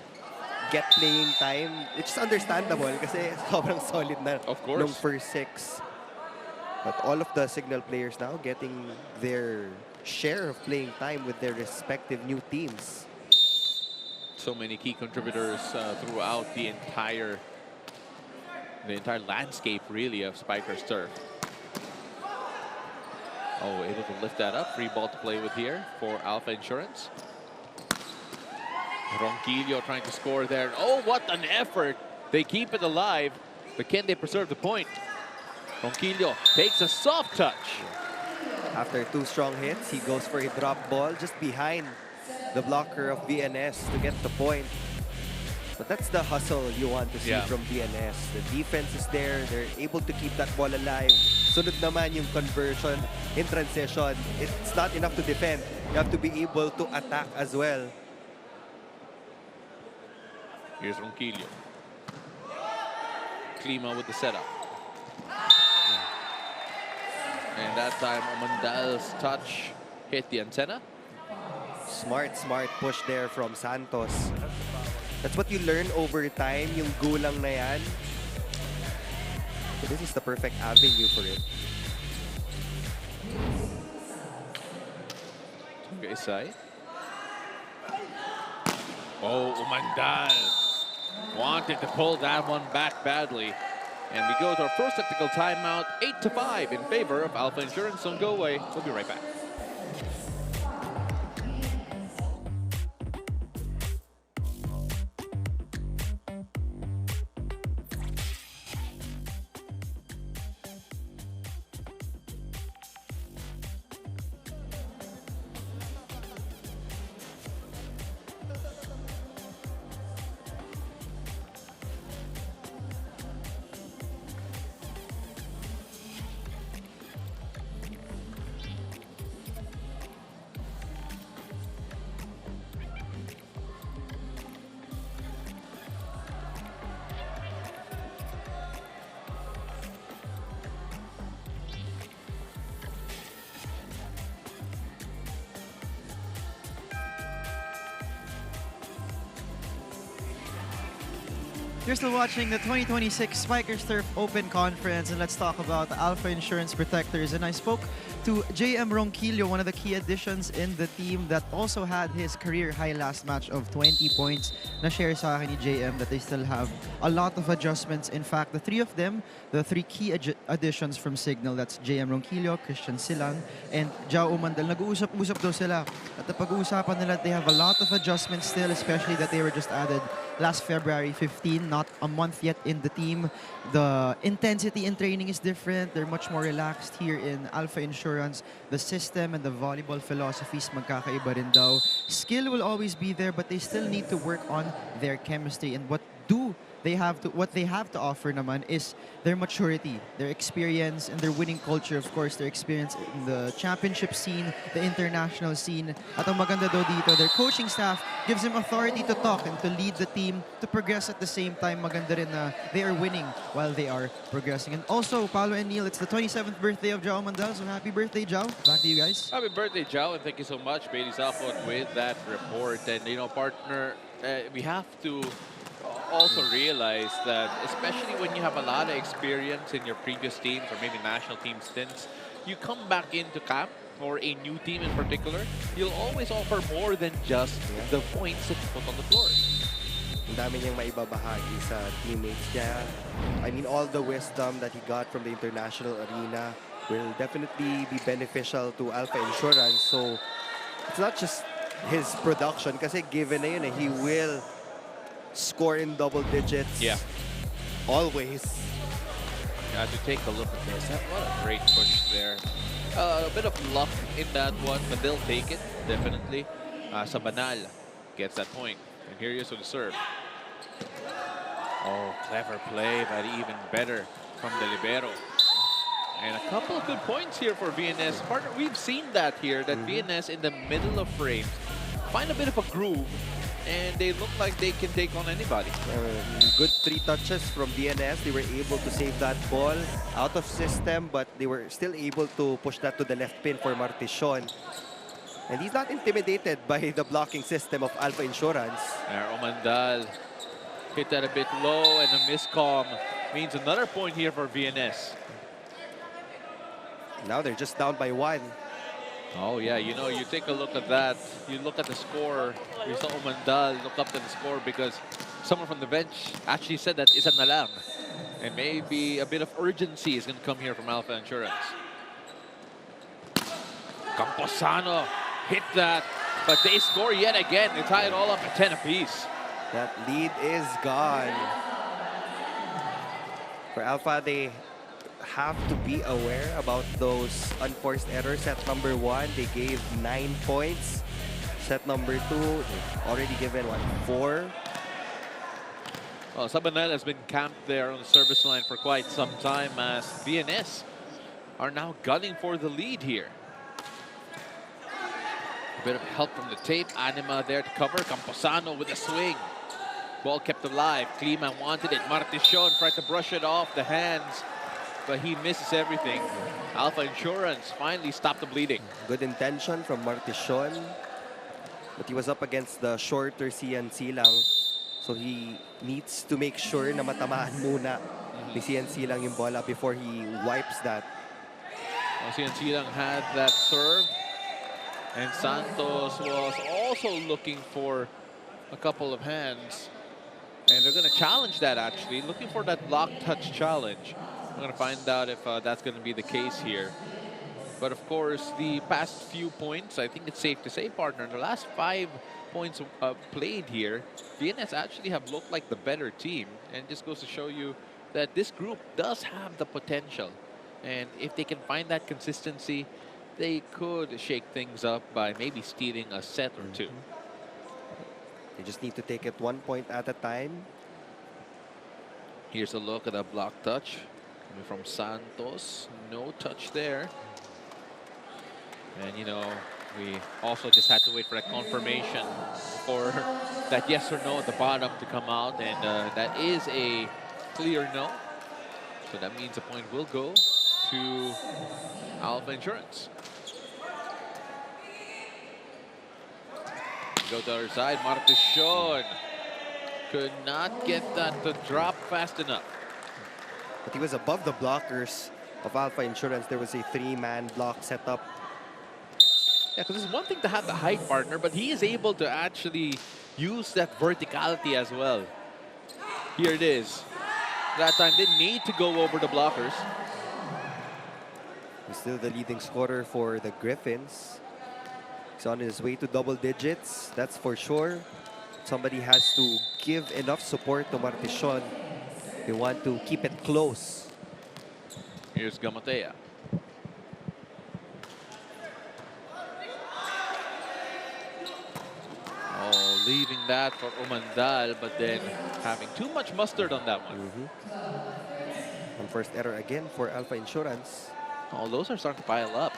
get playing time. It's understandable kasi sobrang solid na Of course. nung first 6. But all of the Signal players now getting their share of playing time with their respective new teams. So many key contributors throughout the entire landscape, really, of Spiker's turf. Oh, able to lift that up. Free ball to play with here for Alpha Insurance. Ronquillo trying to score there. Oh, what an effort. They keep it alive, but can they preserve the point? Ronquillo takes a soft touch. After 2 strong hits, he goes for a drop ball just behind the blocker of VNS to get the point. But that's the hustle you want to see from VNS. The defense is there. They're able to keep that ball alive. Sunod naman yung conversion in transition. It's not enough to defend. You have to be able to attack as well. Here's Ronquillo. Klima with the setup. And that time, Omandal's touch hit the antenna. Smart push there from Santos. That's what you learn over time, yung gulang na yan. So this is the perfect avenue for it. Okay, side. Oh, Umandal wanted to pull that one back badly. And we go to our first technical timeout, 8-5 in favor of Alpha Insurance. Don't go away. We'll be right back. You're still watching the 2026 Spikers Turf Open Conference, and let's talk about the Alpha Insurance Protectors. And I spoke to JM Ronquillo, one of the key additions in the team that also had his career high last match of 20 points. Na-share sa akin ni JM that they still have a lot of adjustments. In fact, the three of them, the three key additions from Signal, that's JM Ronquillo, Christian Silang, and Jao Umandal. Nag-uusap-usap daw sila. At napag-uusapan nila, they have a lot of adjustments still, especially that they were just added last February 15, not a month yet in the team. The intensity in training is different. They're much more relaxed here in Alpha Insurance. The system and the volleyball philosophies magkakaiba rin daw. Skill will always be there, but they still need to work on their chemistry. And what they have to offer naman is their maturity, their experience, and their winning culture. Of course, their experience in the championship scene, the international scene. At ang maganda daw dito, their coaching staff gives them authority to talk and to lead the team to progress at the same time. Maganda rin na they are winning while they are progressing. And also, Paolo and Neil, it's the 27th birthday of Jao Mandal. So happy birthday, Jao. Back to you guys. Happy birthday, Jao, and thank you so much, Bailey Safot, with that report. And, you know, partner, we have to also realize that, especially when you have a lot of experience in your previous teams or maybe national team stints, you come back into camp or a new team in particular, you'll always offer more than just the points that you put on the floor. Ang dami niyang maibabahagi sa teammates niya. I mean, all the wisdom that he got from the international arena will definitely be beneficial to Alpha Insurance. So, it's not just his production kasi given na yun, he will score in double digits. Yeah. Always. To take a look at this, what a great push there. A bit of luck in that one, but they'll take it, definitely. Sabanal gets that point. And here he is with the serve. Oh, clever play, but even better from the libero. And a couple of good points here for VNS. Partner, we've seen that here, that VNS in the middle of frames find a bit of a groove, and they look like they can take on anybody. Good 3 touches from VNS. They were able to save that ball out of system, but they were still able to push that to the left pin for Martishon. And he's not intimidated by the blocking system of Alpha Insurance. Omandal hit that a bit low, and a miscom means another point here for VNS. Now they're just down by 1. Oh, yeah, you know, you take a look at that. You look at the score. You saw Omandal look up to the score because someone from the bench actually said that isa na lang. And maybe a bit of urgency is going to come here from Alpha Insurance. Camposano hit that, but they score yet again. They tie it all up at 10 apiece. That lead is gone. For Alpha, they have to be aware about those unforced errors. Set number 1, they gave 9 points. Set number 2, they've already given, what, 4? Well, Sabanal has been camped there on the service line for quite some time as VNS are now gunning for the lead here. A bit of help from the tape. Anima there to cover. Camposano with a swing. Ball kept alive. Klima wanted it. Martichon tried to brush it off the hands, but he misses everything. Alpha Insurance finally stopped the bleeding. Good intention from Martichon. But he was up against the shorter CNC lang. So he needs to make sure na matamaan muna ni CNC lang yung bola before he wipes that. Well, CNC lang had that serve. And Santos was also looking for a couple of hands. And they're going to challenge that, actually. Looking for that block touch challenge. We're going to find out if that's going to be the case here. But of course, the past few points, I think it's safe to say, partner, in the last 5 points played here, VNS actually have looked like the better team. And it just goes to show you that this group does have the potential. And if they can find that consistency, they could shake things up by maybe stealing a set or two. They just need to take it 1 point at a time. Here's a look at the block touch coming from Santos. No touch there. And, you know, we also just had to wait for that confirmation for that yes or no at the bottom to come out. And that is a clear no. So that means a point will go to Alpha Insurance. Go to the other side. Martichon could not get that to drop fast enough. But he was above the blockers of Alpha Insurance. There was a 3-man block set up. Yeah, because it's one thing to have the height, partner, but he is able to actually use that verticality as well. Here it is. That time didn't need to go over the blockers. He's still the leading scorer for the Griffins. He's on his way to double digits, that's for sure. Somebody has to give enough support to Martichon. They want to keep it close. Here's Gamatea. Oh, leaving that for Umandal, but then having too much mustard on that one. And first error again for Alpha Insurance. Oh, those are starting to pile up.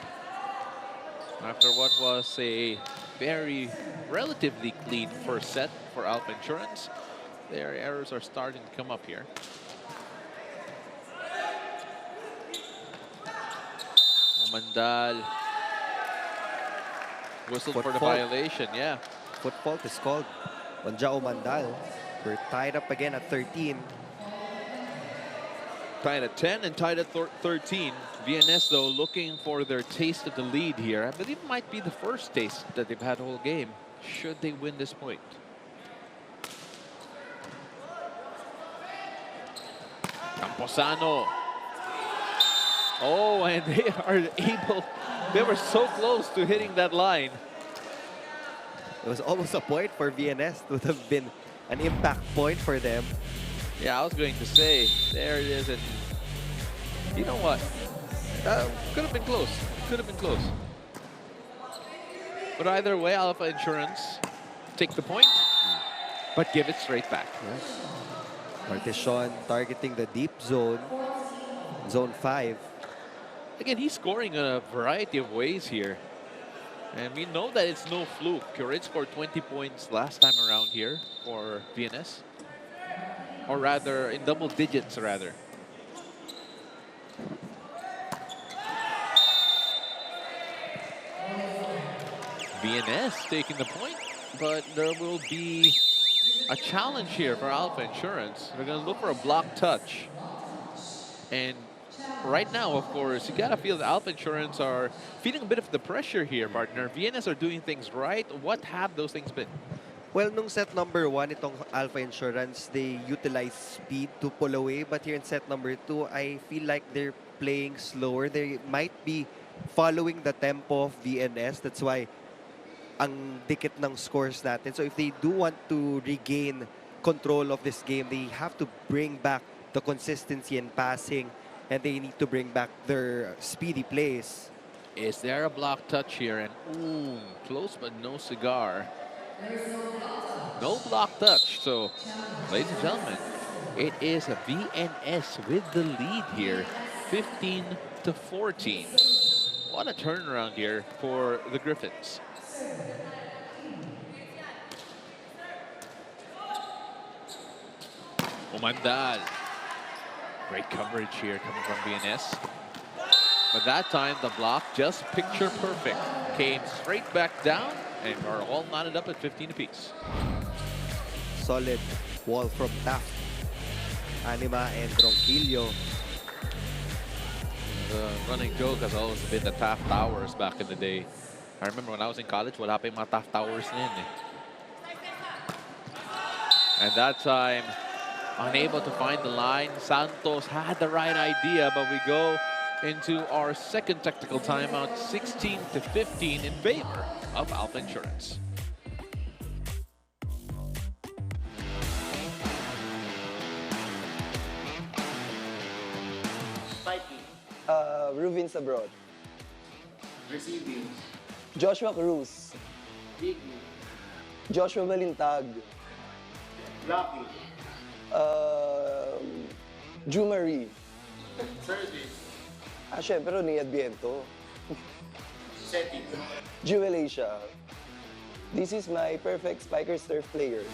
After what was a very relatively clean first set for Alpha Insurance, their errors are starting to come up here. Mandal whistled for the violation, yeah. Foot fault is called on Jao Mandal. We're tied up again at 13. Tied at 10 and tied at 13. VNS, though, looking for their taste of the lead here. I believe it might be the first taste that they've had the whole game, should they win this point. Camposano. Oh, and they are able, they were so close to hitting that line. It was almost a point for VNS. It would have been an impact point for them. Yeah, I was going to say, there it is. And you know what? Could have been close. Could have been close. But either way, Alpha Insurance take the point, but give it straight back. Yes. Martichon targeting the deep zone, zone 5. Again, he's scoring in a variety of ways here. And we know that it's no fluke. Curit scored 20 points last time around here for VNS. Or rather, in double digits, rather. VNS taking the point, but there will be a challenge here for Alpha Insurance. They're going to look for a block touch. And right now, of course, you gotta feel that Alpha Insurance are feeling a bit of the pressure here, partner. VNS are doing things right. What have those things been? Well, nung set number 1, itong Alpha Insurance, they utilize speed to pull away. But here in set number 2, I feel like they're playing slower. They might be following the tempo of VNS. That's why ang dikit ng scores natin. So if they do want to regain control of this game, they have to bring back the consistency in passing. And they need to bring back their speedy plays. Is there a block touch here? And ooh, close but no cigar. No block touch. So, ladies and gentlemen, it is a VNS with the lead here, 15-14. What a turnaround here for the Griffins. Umandal. Great coverage here coming from VNS. But that time, the block just picture perfect. Came straight back down and are all knotted up at 15 apiece. Solid wall from Taft, Anima, and Ronquillo. The running joke has always been the Taft Towers back in the day. I remember when I was in college, wala pa yung mga Taft Towers na yun, eh. And that time, unable to find the line. Santos had the right idea, but we go into our second technical timeout, 16-15 in favor of Alpha Insurance. Ruvins abroad. Receiving. Joshua Cruz. Joshua Balintag. Blocking. Jumari. Service. Syempre, Ronnie Adviento. Setting. Jewel Asia. This is my perfect spiker surf player.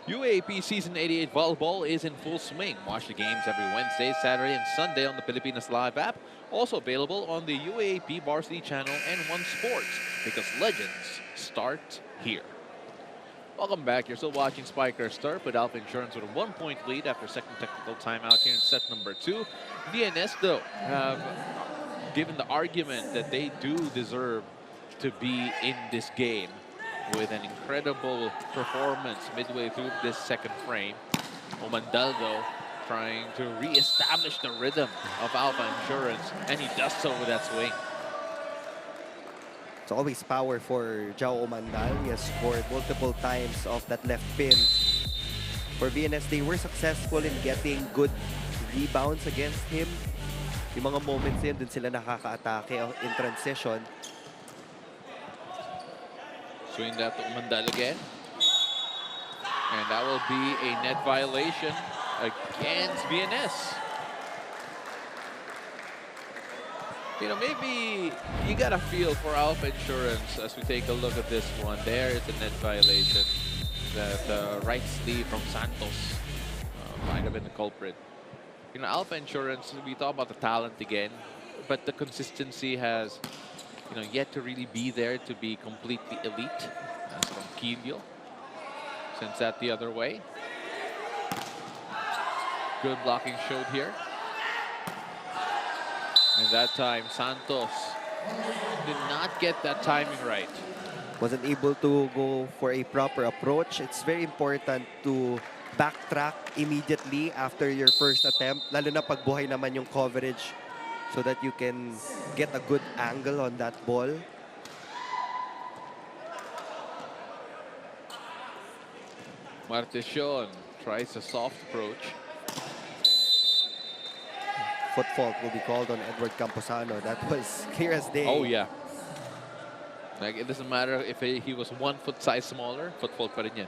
UAAP Season 88 volleyball is in full swing. Watch the games every Wednesday, Saturday, and Sunday on the Pilipinas Live app. Also available on the UAAP Varsity channel and One Sports, because legends start here. Welcome back. You're still watching Spikers Turf with Alpha Insurance with a 1-point lead after second technical timeout here in set number 2. VNS, though, have given the argument that they do deserve to be in this game with an incredible performance midway through this second frame. Umandal, though, trying to re-establish the rhythm of Alpha Insurance, and he does so with that swing. It's always power for Jao Umandal. He has scored multiple times off that left pin. For VNS, they were successful in getting good rebounds against him. Yung mga moments yun, dun sila nakaka-atake in transition. Swing that to Umandal again. And that will be a net violation against VNS. You know, maybe you got a feel for Alpha Insurance as we take a look at this one. There is a net violation. That right sleeve from Santos might have been the culprit. You know, Alpha Insurance, we talk about the talent again, but the consistency has, you know, yet to really be there to be completely elite. That's from Kilio. Sends that the other way. Good blocking showed here. And that time, Santos did not get that timing right. Wasn't able to go for a proper approach. It's very important to backtrack immediately after your first attempt, lalo na pag buhay naman yung coverage, so that you can get a good angle on that ball. Martesión tries a soft approach. Foot fault will be called on Edward Camposano. That was clear as day. Oh, yeah. Like, it doesn't matter if he was 1 foot size smaller, foot fault pa rin yan.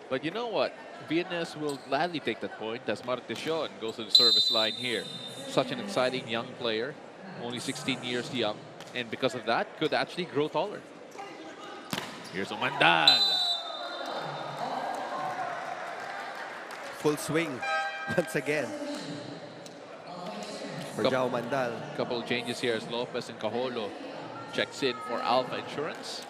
But you know what? VNS will gladly take that point as Martesión goes to the service line here. Such an exciting young player, only 16 years young, and because of that, could actually grow taller. Here's Umandal. Full swing once again for Jao Umandal. Couple of changes here as Lopez and Cajolo checks in for Alpha Insurance.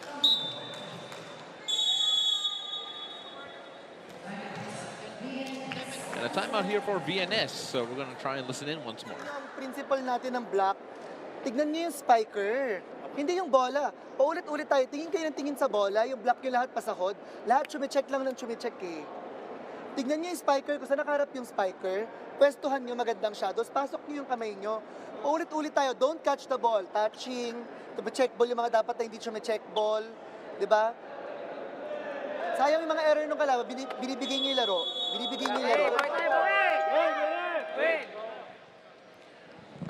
And a timeout here for VNS, so we're going to try and listen in once more. Ang principle natin ng block, tignan niyo yung spiker. Hindi yung bola. Paulit-ulit tayo. Tingin kayo ng tingin sa bola. Yung block yung lahat pasahod. Lahat chumicheck lang ng chumicheck eh. Tignan niyo yung spiker. Kung saan nakaharap yung spiker, pwestuhan niyo magandang shadows. Pasok niyo yung kamay niyo. Paulit-ulit tayo. Don't catch the ball. Touching. Check ball yung mga dapat na hindi chumicheck ball. Diba? Sayang yung mga error nung kalaban. Binibigay niyo yung laro. Binibigay niyo yung laro.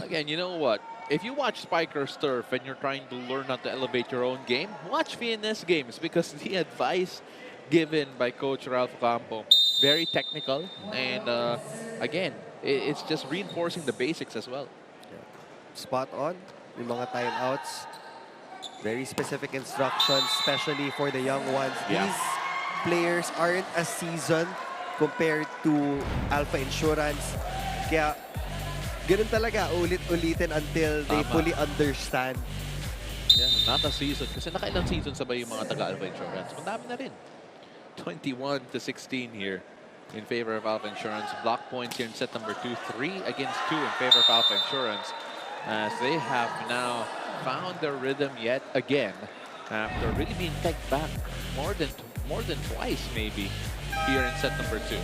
Again, you know what? If you watch Spikers Turf and you're trying to learn how to elevate your own game, watch VNS games, because the advice given by Coach Ralph Campo, very technical, and again, it's just reinforcing the basics as well. spot on yung mga timeouts. Very specific instructions, especially for the young ones. Yeah. These players aren't as seasoned compared to Alpha Insurance. Kaya ganun talaga, ulit-ulitin until they Tama. fully understand. Yeah, not a season. Kasi nakailang season sabay yung mga taga-Alpha Insurance. Madami na rin. 21-16 here in favor of Alpha Insurance. Block points here in set number 2. 3 against 2 in favor of Alpha Insurance. As they have now found their rhythm yet again. After really being pegged back more than twice maybe here in set number 2.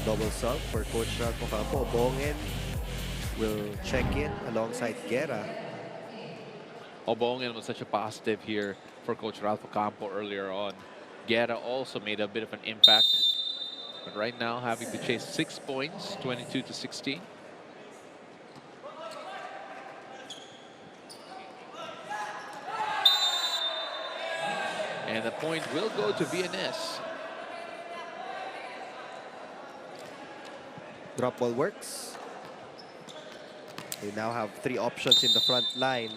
Double sub for Coach Ralph Ocampo. Bongen will check in alongside Guerra. Obongan was such a positive here for Coach Ralph Ocampo earlier on. Guerra also made a bit of an impact. But right now having to chase 6 points, 22-16. And the point will go to VNS. Drop ball works. They now have 3 options in the front line.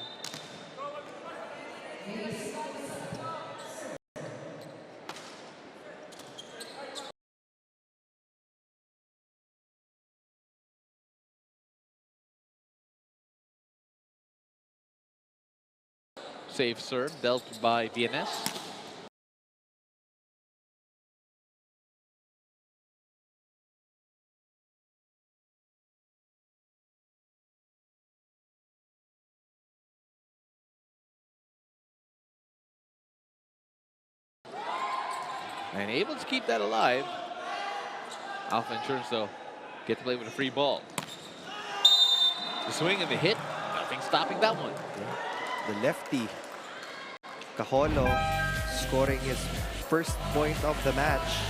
Safe serve dealt by VNS. And able to keep that alive. Alpha Insurance, though, get to play with a free ball. The swing and the hit, nothing stopping that one. The lefty, Cajolo, scoring his first point of the match.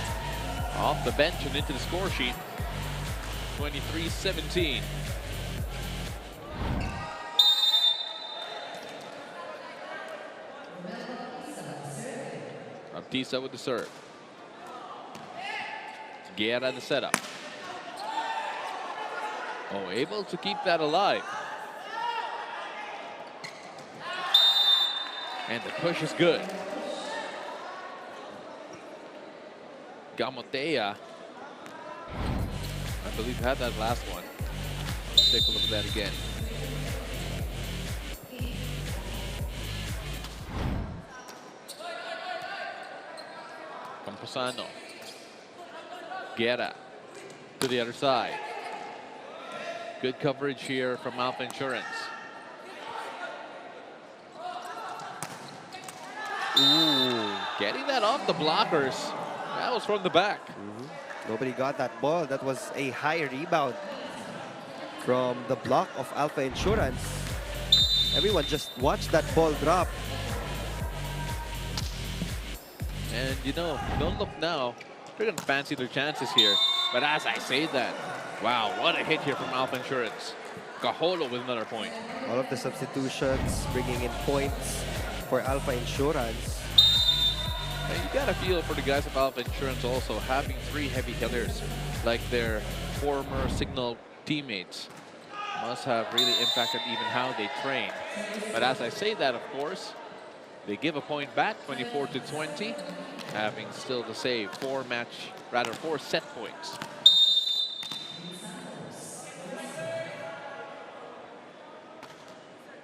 Off the bench and into the score sheet. 23-17. Baptista with the serve. Guerra the setup. Oh, able to keep that alive. And the push is good. Gamotea, I believe, had that last one. Let's take a look at that again. Camposano. Guerra to the other side. Good coverage here from Alpha Insurance. Ooh, getting that off the blockers. That was from the back. Nobody got that ball. That was a high rebound from the block of Alpha Insurance. Everyone just watched that ball drop. And you know, don't look now. They're gonna fancy their chances here. But as I say that, wow, what a hit here from Alpha Insurance. Cajolo with another point. All of the substitutions bringing in points for Alpha Insurance. And you got to feel for the guys of Alpha Insurance also, having 3 heavy hitters like their former Signal teammates must have really impacted even how they train. But as I say that, of course, they give a point back, 24-20, having still to save 4 set points.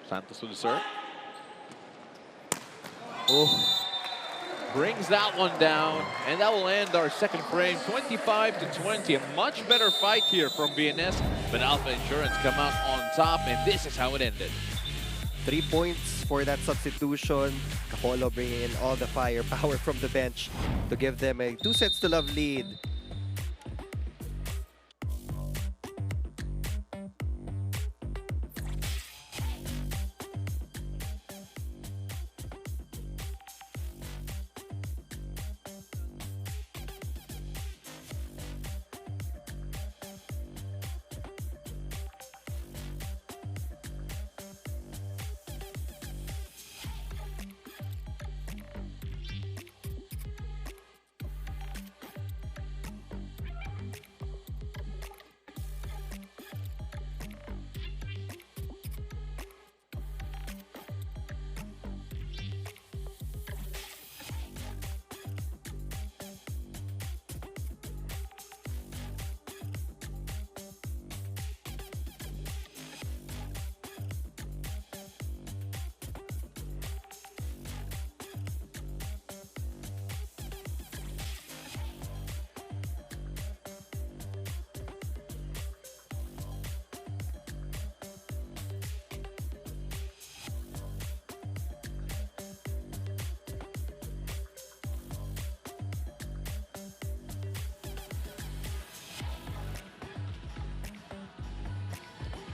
Santos with the serve. Oh, Brings that one down, and that will end our second frame, 25-20. A much better fight here from VNS, but Alpha Insurance come out on top, and this is how it ended. 3 points for that substitution. Cajolo bringing in all the firepower from the bench to give them a 2-0 lead.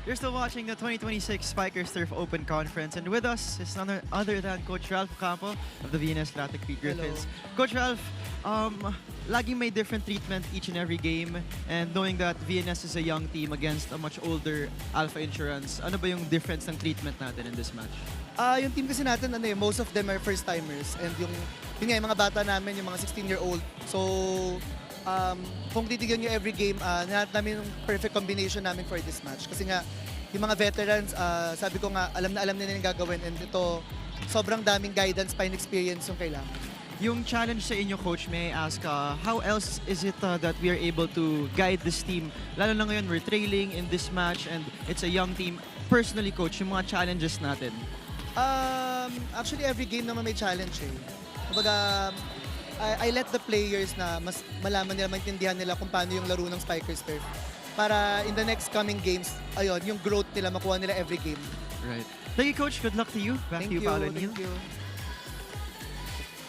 You're still watching the 2026 Spikers Turf Open Conference, and with us is none other than Coach Ralph Ocampo of the VNS Laticrete Griffins. Coach Ralph, laging may different treatment each and every game, and knowing that VNS is a young team against a much older Alpha Insurance, ano ba yung difference ng treatment natin in this match? Yung team kasi natin, most of them are first-timers. And yung mga bata namin, yung mga 16-year-old. So, kung titigyan nyo every game, nahat namin yung perfect combination namin for this match. Kasi nga, yung mga veterans, sabi ko nga, alam na nila yung gagawin. And ito, sobrang daming guidance pa and experience yung kailangan. Yung challenge sa inyo, Coach, may I ask, how else is it that we are able to guide this team? Lalo na ngayon, we're trailing in this match and it's a young team. Personally, Coach, yung mga challenges natin? Actually, every game naman may challenge eh. Kumbaga, I let the players na mas malaman nila, maintindihan nila kung paano yung laro ng Spikers Turf. Para in the next coming games, ayun, yung growth nila, makuha nila every game. Right. Thank you, Coach. Good luck to you. Back to you, Paolo and Neil. Thank you.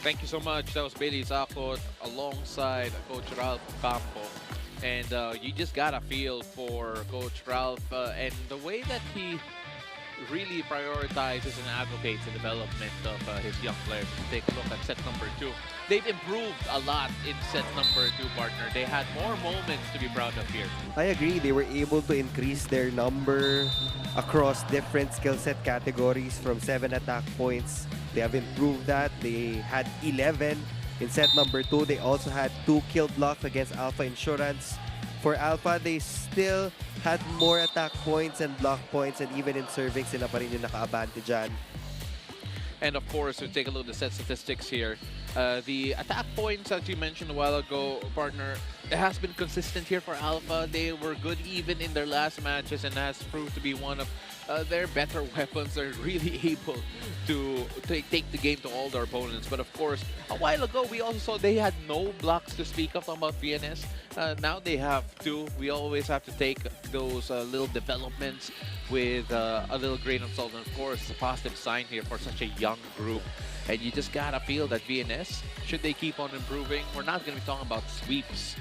Thank you so much. That was Bailey Zakot alongside Coach Ralph Ocampo. And you just got a feel for Coach Ralph and the way that he really prioritizes and advocates the development of his young players. Take a look at set number 2. They've improved a lot in set number 2, partner. They had more moments to be proud of here. I agree. They were able to increase their number across different skill set categories from 7 attack points. They have improved that. They had 11 in set number 2. They also had 2 kill blocks against Alpha Insurance. For Alpha, they still had more attack points and block points, and even in serving, sila pa rin yung naka-abante dyan. And of course, we take a look at the set statistics here. The attack points, as you mentioned a while ago, partner, it has been consistent here for Alpha. They were good even in their last matches and has proved to be one of their better weapons. They're really able to take the game to all their opponents. But of course, a while ago, we also saw they had no blocks to speak of about VNS. Now they have 2. We always have to take those little developments with a little grain of salt. And of course, it's a positive sign here for such a young group. And you just gotta feel that VNS, should they keep on improving, we're not gonna be talking about sweeps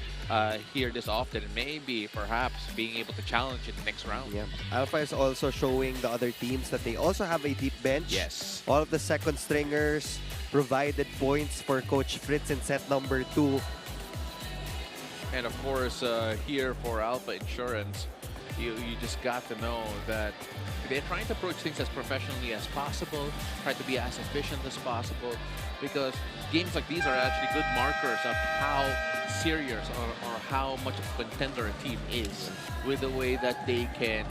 here this often. Maybe, perhaps, being able to challenge in the next round. Yeah. Alpha is also showing the other teams that they also have a deep bench. Yes. All of the second stringers provided points for Coach Fritz in set number 2. And of course, here for Alpha Insurance, you just got to know that they're trying to approach things as professionally as possible, try to be as efficient as possible, because games like these are actually good markers of how serious or how much of a contender a team is with the way that they can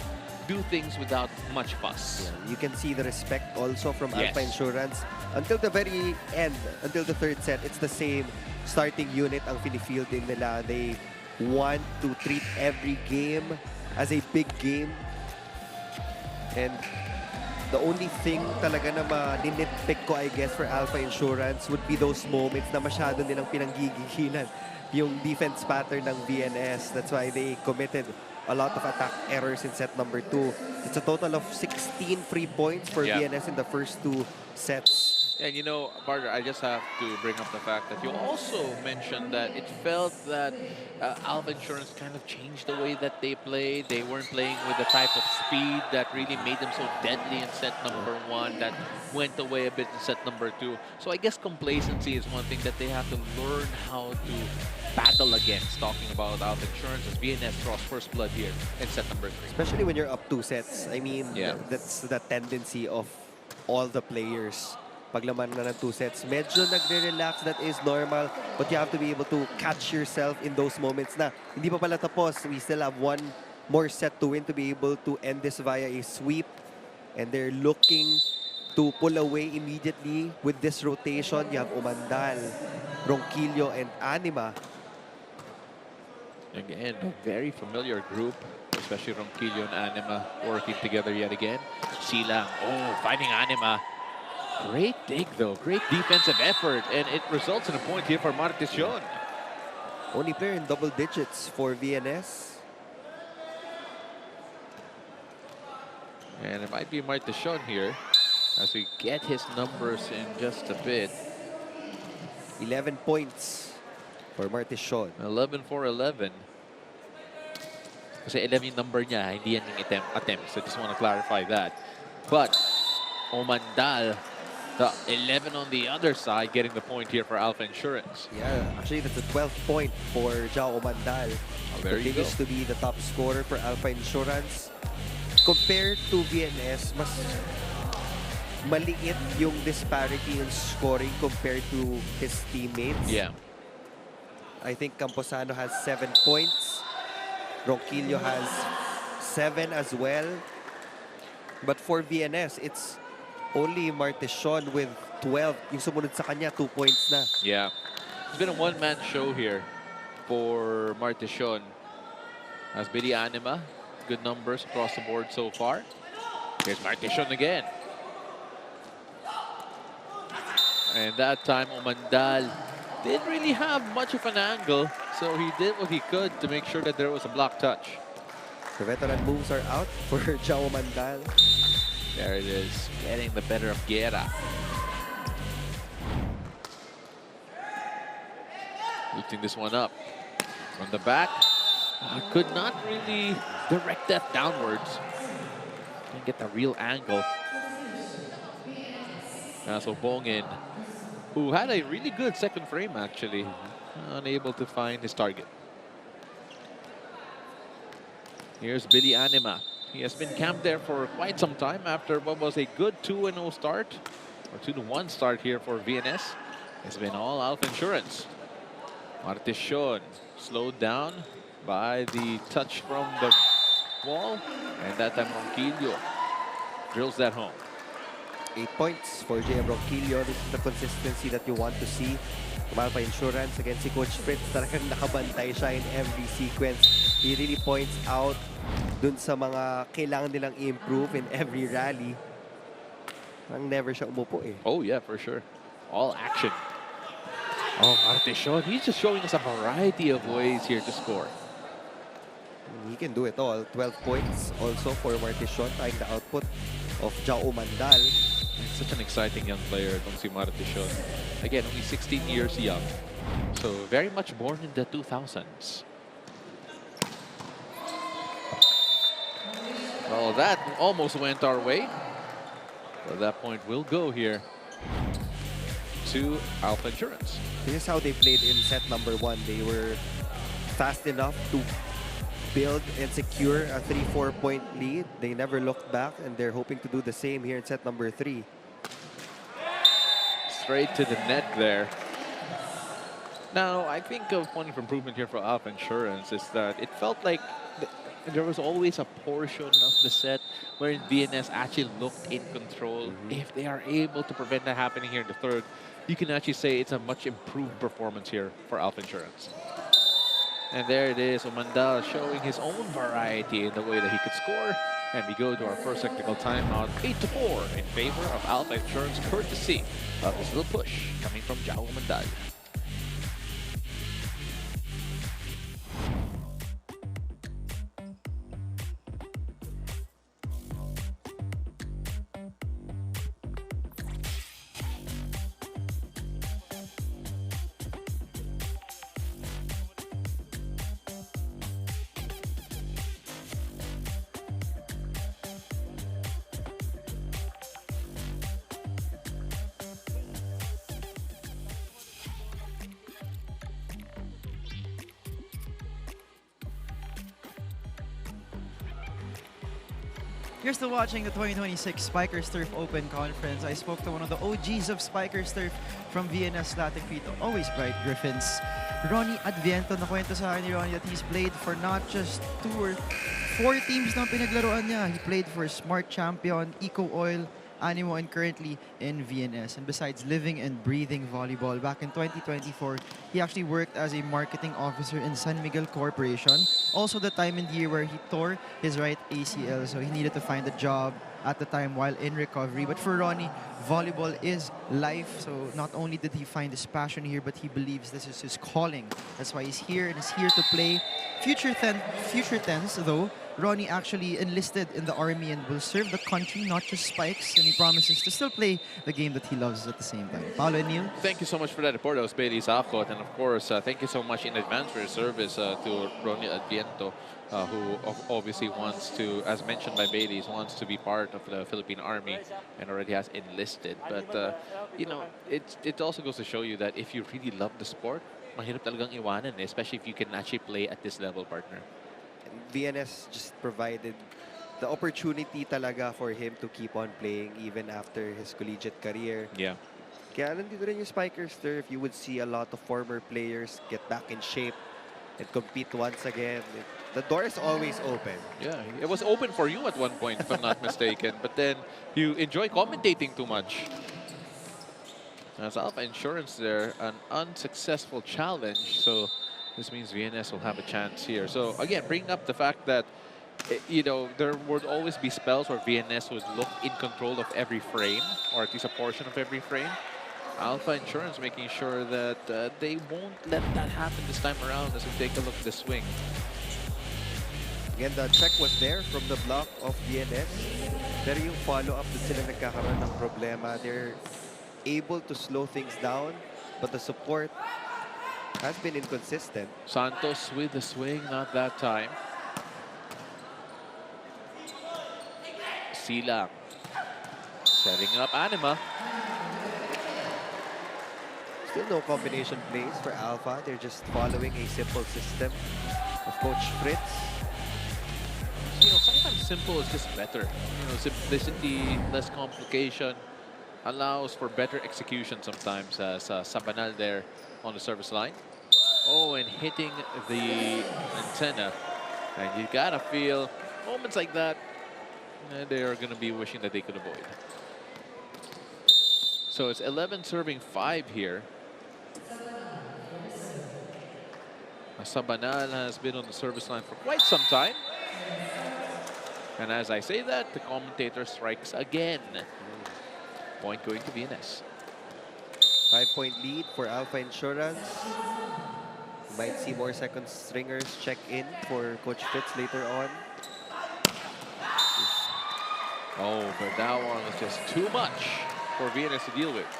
do things without much fuss. Yeah, you can see the respect also from Yes. Alpha Insurance. Until the very end, until the third set, it's the same starting unit ang pinifielding nila. They want to treat every game as a big game. And the only thing talaga na ma-nitpick ko, I guess, for Alpha Insurance would be those moments na masyado nilang pinanggigigilan yung defense pattern ng VNS. That's why they committed a lot of attack errors in set number 2. It's a total of 16 free points for VNS in the first 2 sets. And you know, Barter, I just have to bring up the fact that you also mentioned that it felt that Alpha Insurance kind of changed the way that they played. They weren't playing with the type of speed that really made them so deadly in set number 1 that went away a bit in set number 2. So I guess complacency is one thing that they have to learn how to battle against. Talking about Alpha Insurance as VNS draws first blood here in set number 3. Especially when you're up 2 sets. I mean, Yeah. that's the tendency of all the players. Paglaman na ng 2 sets, medyo nagre-relax, that is normal. But you have to be able to catch yourself in those moments na hindi pa pala tapos. We still have 1 more set to win to be able to end this via a sweep. And they're looking to pull away immediately with this rotation. You have Umandal, Ronquillo, and Anima. Again, a very familiar group, especially Ronquillo and Anima working together yet again. Silang, finding Anima. Great dig, though. Great defensive effort, and it results in a point here for Martesión. Only player in double digits for VNS. And it might be Martesión here as we get his numbers in just a bit. 11 points for Martesión. 11 for 11. Kasi 11 yung number niya, hindi yan yung attempt. So just want to clarify that. But Omandal, the 11 on the other side, getting the point here for Alpha Insurance. Yeah, actually that's a 12th point for Jao Omandal. There you go. Continues to be the top scorer for Alpha Insurance. Compared to VNS, mas maliit yung disparity in scoring compared to his teammates. Yeah. I think Camposano has 7 points. Ronquillo has 7 as well. But for VNS, it's only Martishon with 12. Yung sumunod sa kanya, 2 points na. Yeah. It's been a one-man show here for Martishon. As Billy Anima, good numbers across the board so far. Here's Martishon again. And that time, Omandal didn't really have much of an angle, so he did what he could to make sure that there was a block touch. The veteran moves are out for Jao Omandal. There it is, getting the better of Guerra. Lifting this one up. From the back, could not really direct that downwards. Didn't get the real angle. So Bongin, who had a really good second frame actually, unable to find his target. Here's Billy Anima. He has been camped there for quite some time after what was a good 2-0 start, or 2-1 start here for VNS. It's been all Alpha Insurance. Martishon slowed down by the touch from the wall, and that time Ronquillo drills that home. 8 points for JM Ronquillo. This is the consistency that you want to see from Alpha Insurance against si Coach Fritz. Talagang nakabantay siya in every sequence. He really points out dun sa mga kailangan nilang improve in every rally. Parang never siya umupo eh. Oh yeah, for sure. All action. Oh, Martishon, he's just showing us a variety of ways here to score. He can do it all. 12 points also for Martishon, tying the output of Jao Omandal. He's such an exciting young player, itong si Martishon. Again, only 16 years young. So very much born in the 2000s. Well, that almost went our way. So that point will go here to Alpha Insurance. This is how they played in set number 1. They were fast enough to build and secure a 3-4 point lead. They never looked back, and they're hoping to do the same here in set number 3. Straight to the net there. Now, I think a point of improvement here for Alpha Insurance is that it felt like there was always a portion of the set where VNS actually looked in control. If they are able to prevent that happening here in the third, you can actually say it's a much improved performance here for Alpha Insurance. And there it is, Omandal showing his own variety in the way that he could score. And we go to our first technical timeout, 8-4 in favor of Alpha Insurance, courtesy of this little push coming from Jao Omandal. You're still watching the 2026 Spikers Turf Open Conference. I spoke to one of the OGs of Spikers Turf from VNS Laticrete, Always Bright Griffins, Ronnie Adviento. Nakwento sa akin ni Ronnie that he's played for not just 2 or 4 teams na pinaglaruan niya. He played for Smart Champion, Eco Oil, Animo, and currently in VNS. And besides living and breathing volleyball, back in 2024, he actually worked as a marketing officer in San Miguel Corporation. Also the time in the year where he tore his right ACL, so he needed to find a job at the time while in recovery. But for Ronnie, volleyball is life. So not only did he find his passion here, but he believes this is his calling. That's why he's here and is here to play. Future tense though, Ronnie actually enlisted in the army and will serve the country, not just spikes, and he promises to still play the game that he loves at the same time. Paolo and Neil? Thank you so much for that report. That was Bailey Sakot. And of course, thank you so much in advance for your service to Ronnie Adviento, who obviously wants to, as mentioned by Bailey, wants to be part of the Philippine Army and already has enlisted. But, you know, it also goes to show you that if you really love the sport, mahirap talagang iwanan, especially if you can actually play at this level, partner. VNS just provided the opportunity talaga for him to keep on playing even after his collegiate career. Yeah. Kaya nandito rin yung Spikers turf, you would see a lot of former players get back in shape and compete once again. The door is always open. Yeah, it was open for you at one point, if I'm not mistaken. But then you enjoy commentating too much. As Alpha Insurance there, an unsuccessful challenge. So this means VNS will have a chance here. So again, bringing up the fact that, you know, there would always be spells where VNS would look in control of every frame, or at least a portion of every frame. Alpha Insurance making sure that they won't let that happen this time around as we take a look at the swing. Again, the check was there from the block of VNS. Pero yung follow-up dun sila nagkakaroon ng problema. They're able to slow things down, but the support has been inconsistent. Santos with the swing, not that time. Silang setting up Anima. Still no combination plays for Alpha. They're just following a simple system of Coach Fritz. You know, sometimes simple is just better. You know, simplicity, less complication, allows for better execution sometimes. As Sabanal there on the service line. Oh, and hitting the antenna. And you gotta feel moments like that, they are gonna be wishing that they could avoid. So it's 11 serving 5 here. Sabanal has been on the service line for quite some time. And as I say that, the commentator strikes again. Point going to VNS. 5-point lead for Alpha Insurance. You might see more second stringers check in for Coach Fritz later on. Oh, but that one was just too much for VNS to deal with.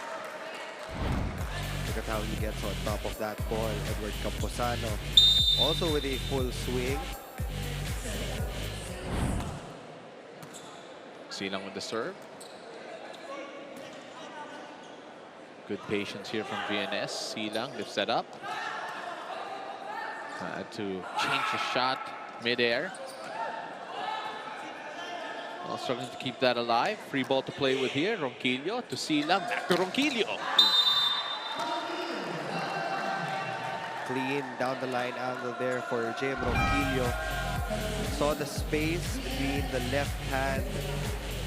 Look at how he gets on top of that ball. Edward Camposano also with a full swing. Silang with the serve. Good patience here from VNS. Silang lifts that up. Had to change the shot mid-air. Well, struggling to keep that alive. Free ball to play with here. Ronquillo to Silang. Back to Ronquillo. Clean down the line angle there for JM Ronquillo. Saw the space between the left hand,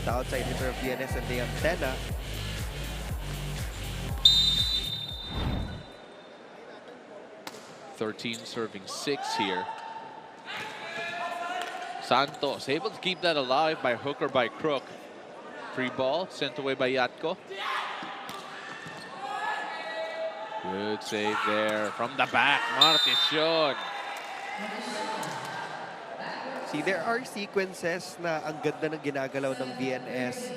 the outside hitter of VNS, and the antenna. .13 serving 6 here. Santos able to keep that alive by hook or by crook. Free ball sent away by Yatko. Good save there from the back, Marticion. See, there are sequences na ang ganda ng ginagalaw ng VNS.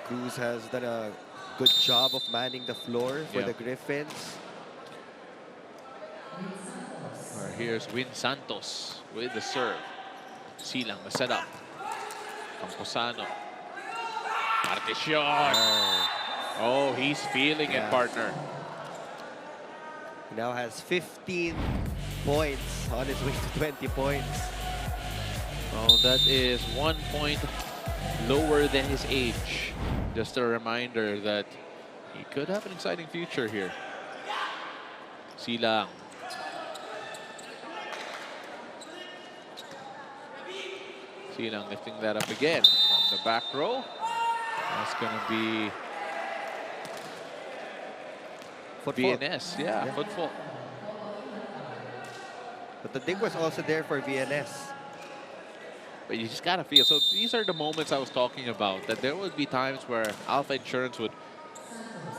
Cruz has done a good job of manning the floor for the Griffins. Here's Win Santos with the serve. Silang the setup. Camposano. Marticion. Oh, he's feeling it, partner. He now has 15 points on his way to 20 points. Oh, that is 1 point lower than his age. Just a reminder that he could have an exciting future here. Silang. Silang lifting that up again from the back row. That's going to be Footfall. VNS. Yeah, footfall. But the dig was also there for VNS. But you just got to feel. So these are the moments I was talking about, that there would be times where Alpha Insurance would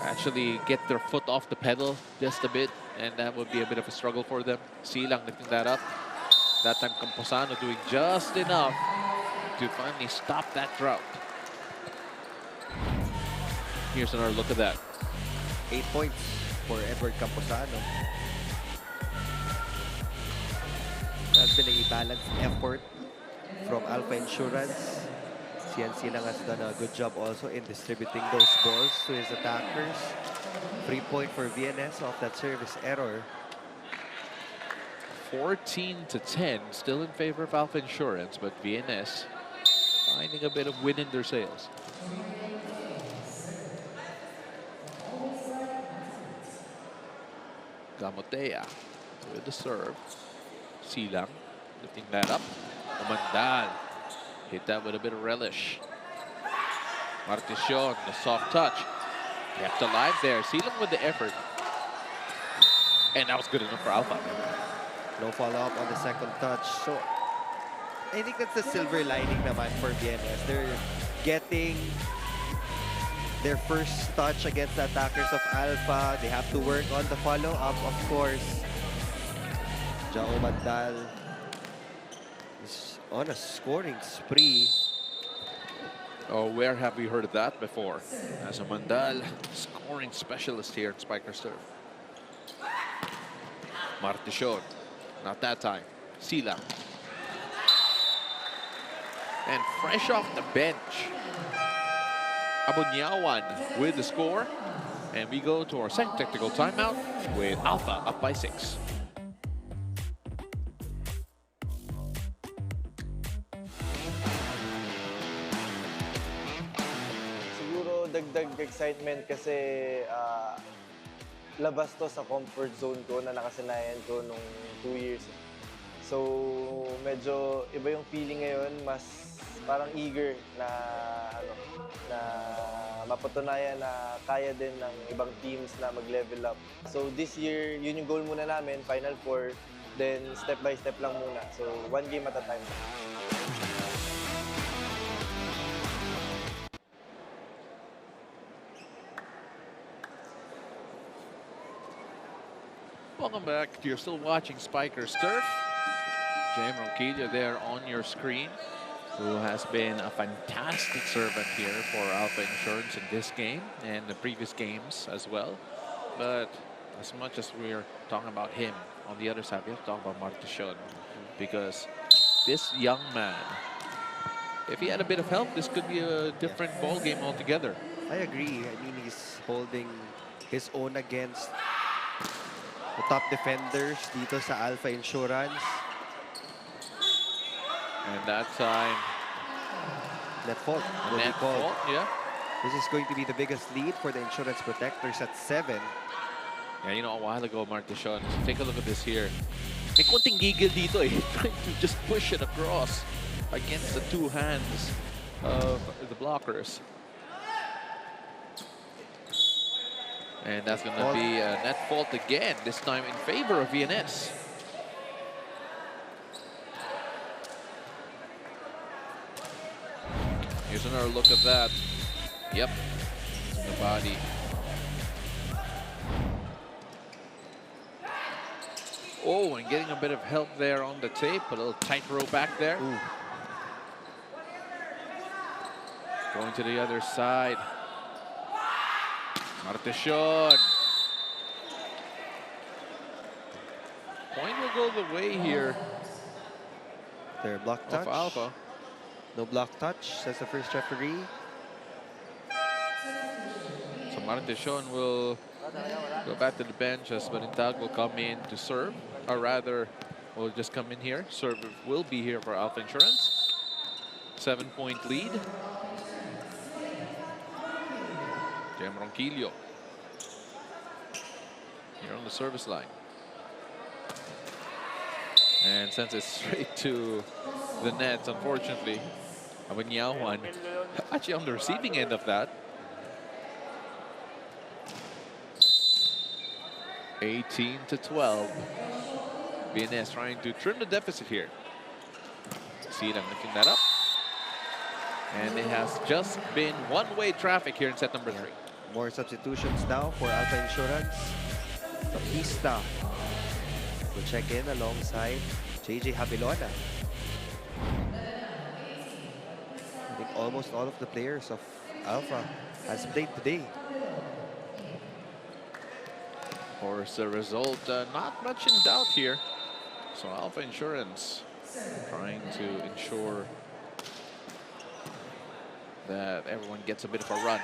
actually get their foot off the pedal just a bit, and that would be a bit of a struggle for them. Silang lifting that up. That time Camposano doing just enough to finally stop that drought. Here's another look at that. 8 points for Edward Camposano. That's been a balanced effort from Alpha Insurance. CNC lang has done a good job also in distributing those balls to his attackers. 3 point for VNS off that service error. 14-10, still in favor of Alpha Insurance, but VNS finding a bit of wind in their sails. Gamotea with the serve. Silang lifting that up. Omandal hit that with a bit of relish. Marticion, the soft touch. Kept alive there. Silang with the effort. And that was good enough for Alpha. No follow-up on the second touch. So, I think that's the silver lining naman for VNS. They're getting their first touch against the attackers of Alpha. They have to work on the follow-up, of course. Jao Mandal is on a scoring spree. Oh, where have we heard of that before? As a Mandal scoring specialist here at Spikers Turf. Marticion. Not that time. Sila. And fresh off the bench, Abunyawan with the score. And we go to our second technical timeout with Alpha up by 6. Siguro dagdag excitement kasi labas to sa comfort zone ko na nakasanayan ko nung 2 years. So, medyo iba yung feeling ngayon, mas parang eager na na mapatunayan na kaya din ng ibang teams na mag-level up. So, this year, yun yung goal muna namin, Final Four, then step by step lang muna. So, 1 game at a time. Welcome back. You're still watching Spikers Turf. James Ronquillo there on your screen, who has been a fantastic servant here for Alpha Insurance in this game and the previous games as well. But as much as we're talking about him, on the other side, we have to talk about Marticion, because this young man, if he had a bit of help, this could be a different ball game altogether. I agree. I mean, he's holding his own against the top defenders dito sa Alpha Insurance. And that time, Net fault. will be net called. fault, yeah. This is going to be the biggest lead for the insurance protectors at 7. Yeah, you know, a while ago, Marticion, take a look at this here. May konting gigil dito eh, trying to just push it across against the two hands of the blockers. And that's going to be a net fault again, this time in favor of VNS. Here's another look at that. Yep, the body. Oh, and getting a bit of help there on the tape. A little tightrope back there. Ooh. Going to the other side. Marticion. Point will go the way here Their block of touch. Alpha. No block touch, says the first referee. So Marticion will go back to the bench as Balintag will come in to serve. Or rather, will just come in here. Serve will be here for Alpha Insurance. 7-point lead. Jem Ronquillo here on the service line. And sends it straight to the net, unfortunately. Abanyawan actually on the receiving end of that. 18-12. VNS trying to trim the deficit here. See them lifting that up. And it has just been one-way traffic here in set number 3. More substitutions now for Alpha Insurance. Batista will check in alongside JJ Javilona. I think almost all of the players of Alpha has played today. Of course, the result not much in doubt here. So Alpha Insurance trying to ensure that everyone gets a bit of a run.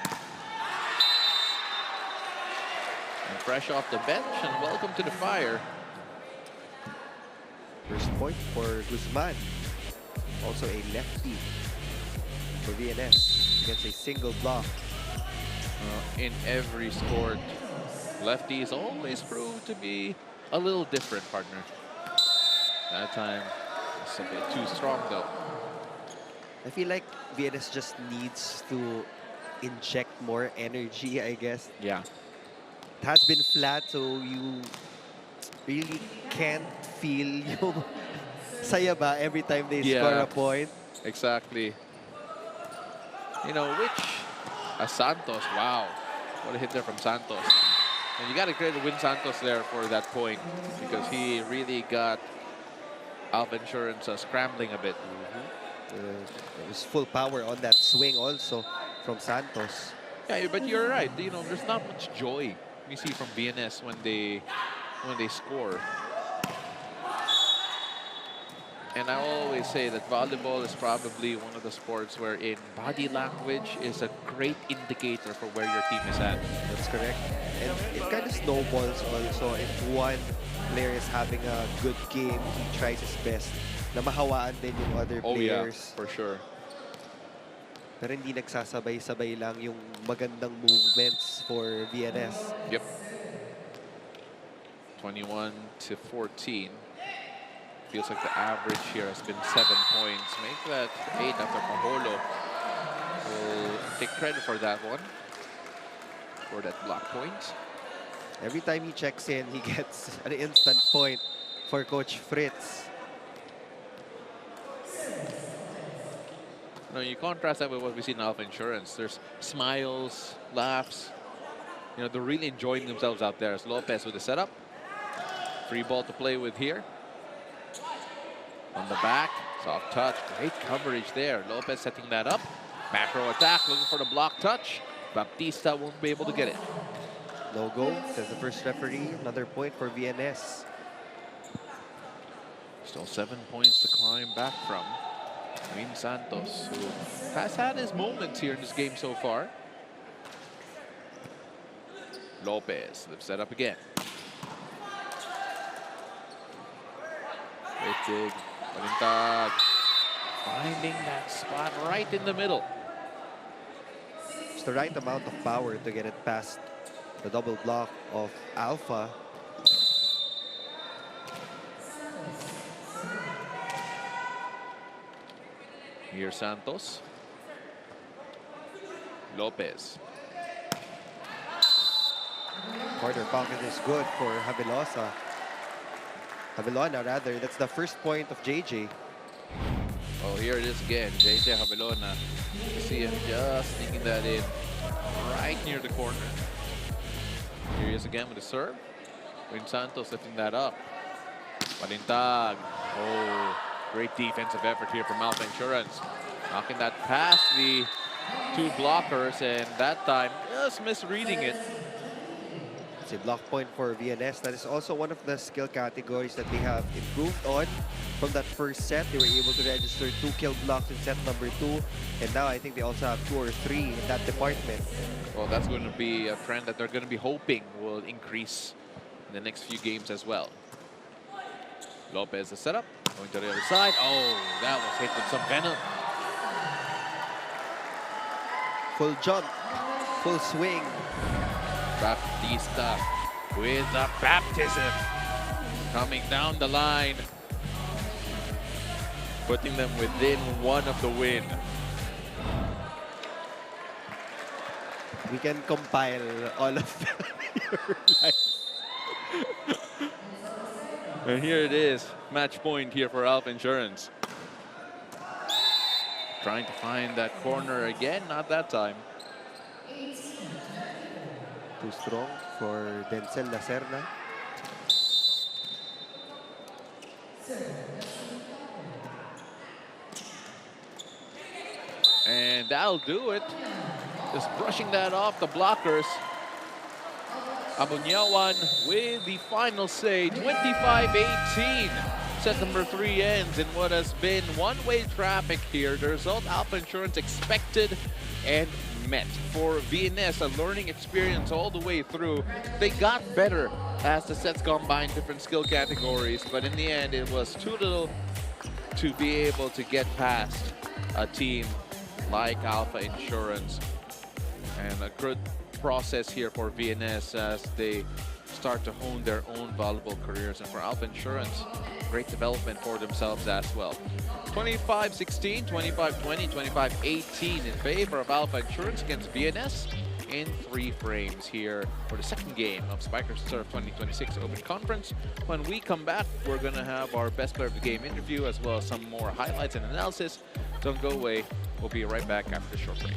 And fresh off the bench, and welcome to the fire. First point for Guzman. Also a lefty for VNS against a single block. In every sport, lefties always prove to be a little different, partner. That time, it's a bit too strong, though. I feel like VNS just needs to inject more energy, I guess. Yeah. It has been flat, so you really can't feel yung saya ba every time they score a point. Exactly. You know, which Santos, wow. What a hit there from Santos. And you got to credit Win Santos there for that point, because he really got Alpha Insurance scrambling a bit. It was full power on that swing also from Santos. Yeah, but you're right. You know, there's not much joy you see from VNS when they score. And I always say that volleyball is probably one of the sports wherein body language is a great indicator for where your team is at. That's correct. And it kind of snowballs also. If one player is having a good game, he tries his best na mahawaan din yung other players. Yeah, for sure. Pero hindi nagsasabay-sabay lang yung magandang movements for VNS. Yep. 21-14. Feels like the average here has been 7 points. Make that 8 after Paholo. Will take credit for that one. For that block point. Every time he checks in, he gets an instant point for Coach Fritz. No, you contrast that with what we see in Alpha Insurance. There's smiles, laughs. You know, they're really enjoying themselves out there. As Lopez with the setup. Free ball to play with here. On the back, soft touch, great coverage there. Lopez setting that up. Back row attack, looking for the block touch. Baptista won't be able to get it. No go, says the first referee. Another point for VNS. Still 7 points to climb back from. Win Santos, who has had his moments here in this game so far. Lopez lifts that up again. Great dig. Balintag finding that spot right in the middle. It's the right amount of power to get it past the double block of Alpha. Here Santos. Lopez. Corner pocket is good for Javilona rather. That's the first point of JJ. Oh, here it is again. JJ Javilona. You see him just sneaking that in right near the corner. Here he is again with the serve. Win Santos lifting that up. Balintag. Oh, great defensive effort here from Alpha Insurance. Knocking that past the two blockers, and that time just misreading it. It's a block point for VNS. That is also one of the skill categories that they have improved on. From that first set, they were able to register 2 kill blocks in set number 2. And now I think they also have 2 or 3 in that department. Well, that's going to be a trend that they're going to be hoping will increase in the next few games as well. Lopez, the setup. Going to the other side. Oh, that was hit with some venom. Full jump, full swing. Baptista with the baptism. Coming down the line. Putting them within 1 of the win. We can compile all of your lives. And here it is. Match point here for Alpha Insurance. Trying to find that corner again. Not that time. Too strong for Denzel Lacerna. And that'll do it. Just brushing that off the blockers. Abunyawan with the final say, 25-18. Set number 3 ends in what has been one-way traffic here. The result Alpha Insurance expected and met. For VNS, a learning experience all the way through. They got better as the sets gone by in different skill categories, but in the end, it was too little to be able to get past a team like Alpha Insurance. And a good process here for VNS as they start to hone their own valuable careers. And for Alpha Insurance, great development for themselves as well. 25-16, 25-20, 25-18 in favor of Alpha Insurance against VNS in 3 frames here for the second game of Spikers Surf 2026 Open Conference. When we come back, we're going to have our best player of the game interview as well as some more highlights and analysis. Don't go away. We'll be right back after a short break.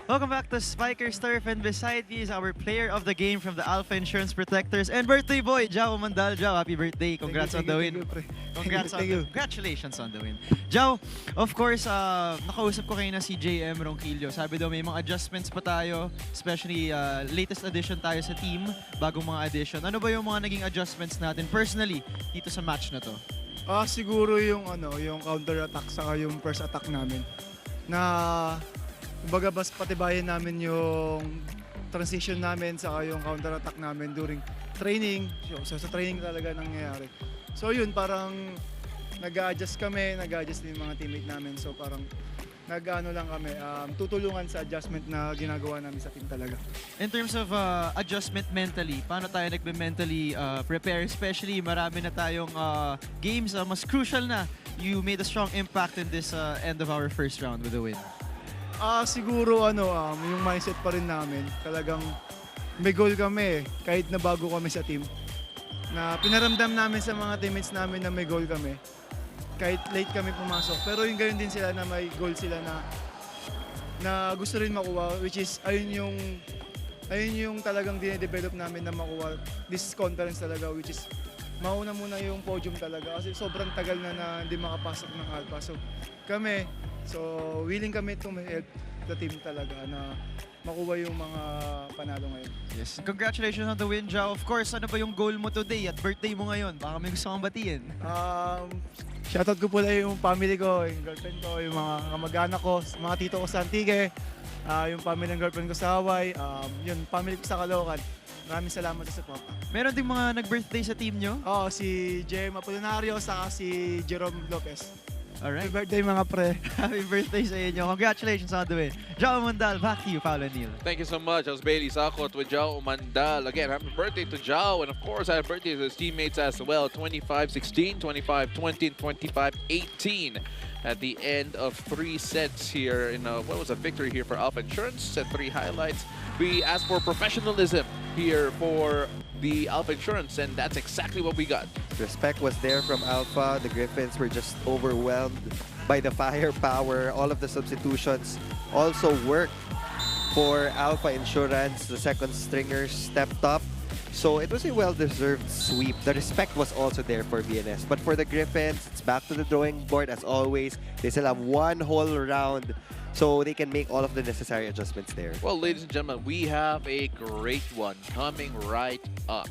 Welcome back to Spikers Turf, and beside me is our player of the game from the Alpha Insurance Protectors and birthday boy, Jao Mandal. Jao, happy birthday. Congrats on the win. Congratulations on the win. Jao, of course, nakausap ko kayo na si JM Ronquillo. Sabi daw may mga adjustments pa tayo, especially latest addition tayo sa team, bagong mga addition. Ano ba yung mga naging adjustments natin personally dito sa match na to? Siguro yung yung counter attack saka yung first attack namin. Na kumbaga mas patibayan namin yung transition namin saka yung counter attack namin during training. So sa training talaga nangyayari. So yun, parang nag-a-adjust kami, nag-a-adjust din yung mga teammate namin. So parang nag-ano lang kami, tutulungan sa adjustment na ginagawa namin sa team talaga. In terms of adjustment mentally, paano tayo nagbe-mentally prepare? Especially marami na tayong games, mas crucial na. You made a strong impact in this end of our first round with a win. Siguro yung mindset pa rin namin. Talagang may goal kami kahit na bago kami sa team. Na pinaramdam namin sa mga teammates namin na may goal kami. Kahit late kami pumasok. Pero yung gayon din sila na may goal sila na gusto rin makuha, which is ayun yung talagang dine-develop namin na makuha this conference talaga, which is mauna muna yung podium talaga kasi sobrang tagal na hindi makapasok ng Alpha. So kami, willing kami to help the team talaga na makuha yung mga panalo ngayon. Yes. Congratulations on the win, Jao. Of course, ano ba yung goal mo today at birthday mo ngayon? Baka may gusto kang batiin. Shoutout ko pala yung family ko, yung girlfriend ko, yung mga kamag-anak ko, mga tito ko sa Antique, yung family ng girlfriend ko sa Hawaii, yun, family ko sa Caloocan. Maraming salamat sa support. Meron ding mga nag-birthday sa team nyo? Oo, si Jem Apolinario, saka si Jerome Lopez. Alright. Happy birthday mga pre. Happy birthday sa inyo. Congratulations on the win. Jao Mundal, back to you, Paolo Neal. Thank you so much. I was Bailey Sakot with Jao Mandal. Again, happy birthday to Jao. And of course, happy birthday to his teammates as well. 25-16, 25-20, and 25-18. At the end of 3 sets here in what was a victory here for Alpha Insurance. Set 3 highlights. We asked for professionalism here for the Alpha Insurance, and that's exactly what we got. Respect was there from Alpha. The Griffins were just overwhelmed by the firepower. All of the substitutions also worked for Alpha Insurance. The second stringers stepped up. So it was a well-deserved sweep. The respect was also there for VNS. But for the Griffins, it's back to the drawing board as always. They still have 1 whole round, so they can make all of the necessary adjustments there. Well, ladies and gentlemen, we have a great one coming right up.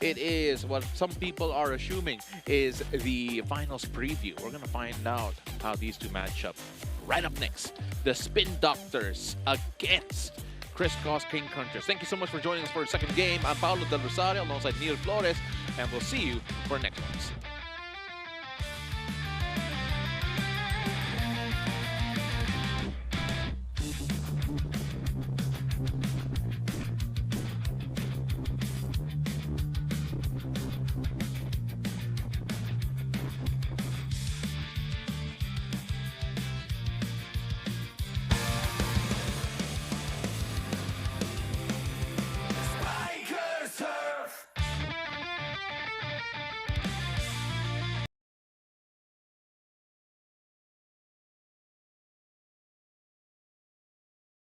It is what some people are assuming is the finals preview. We're going to find out how these two match up. Right up next, the Spin Doctors against Crisscross King Crunchers. Thank you so much for joining us for the second game. I'm Paolo Del Rosario alongside Neil Flores, and we'll see you for next one.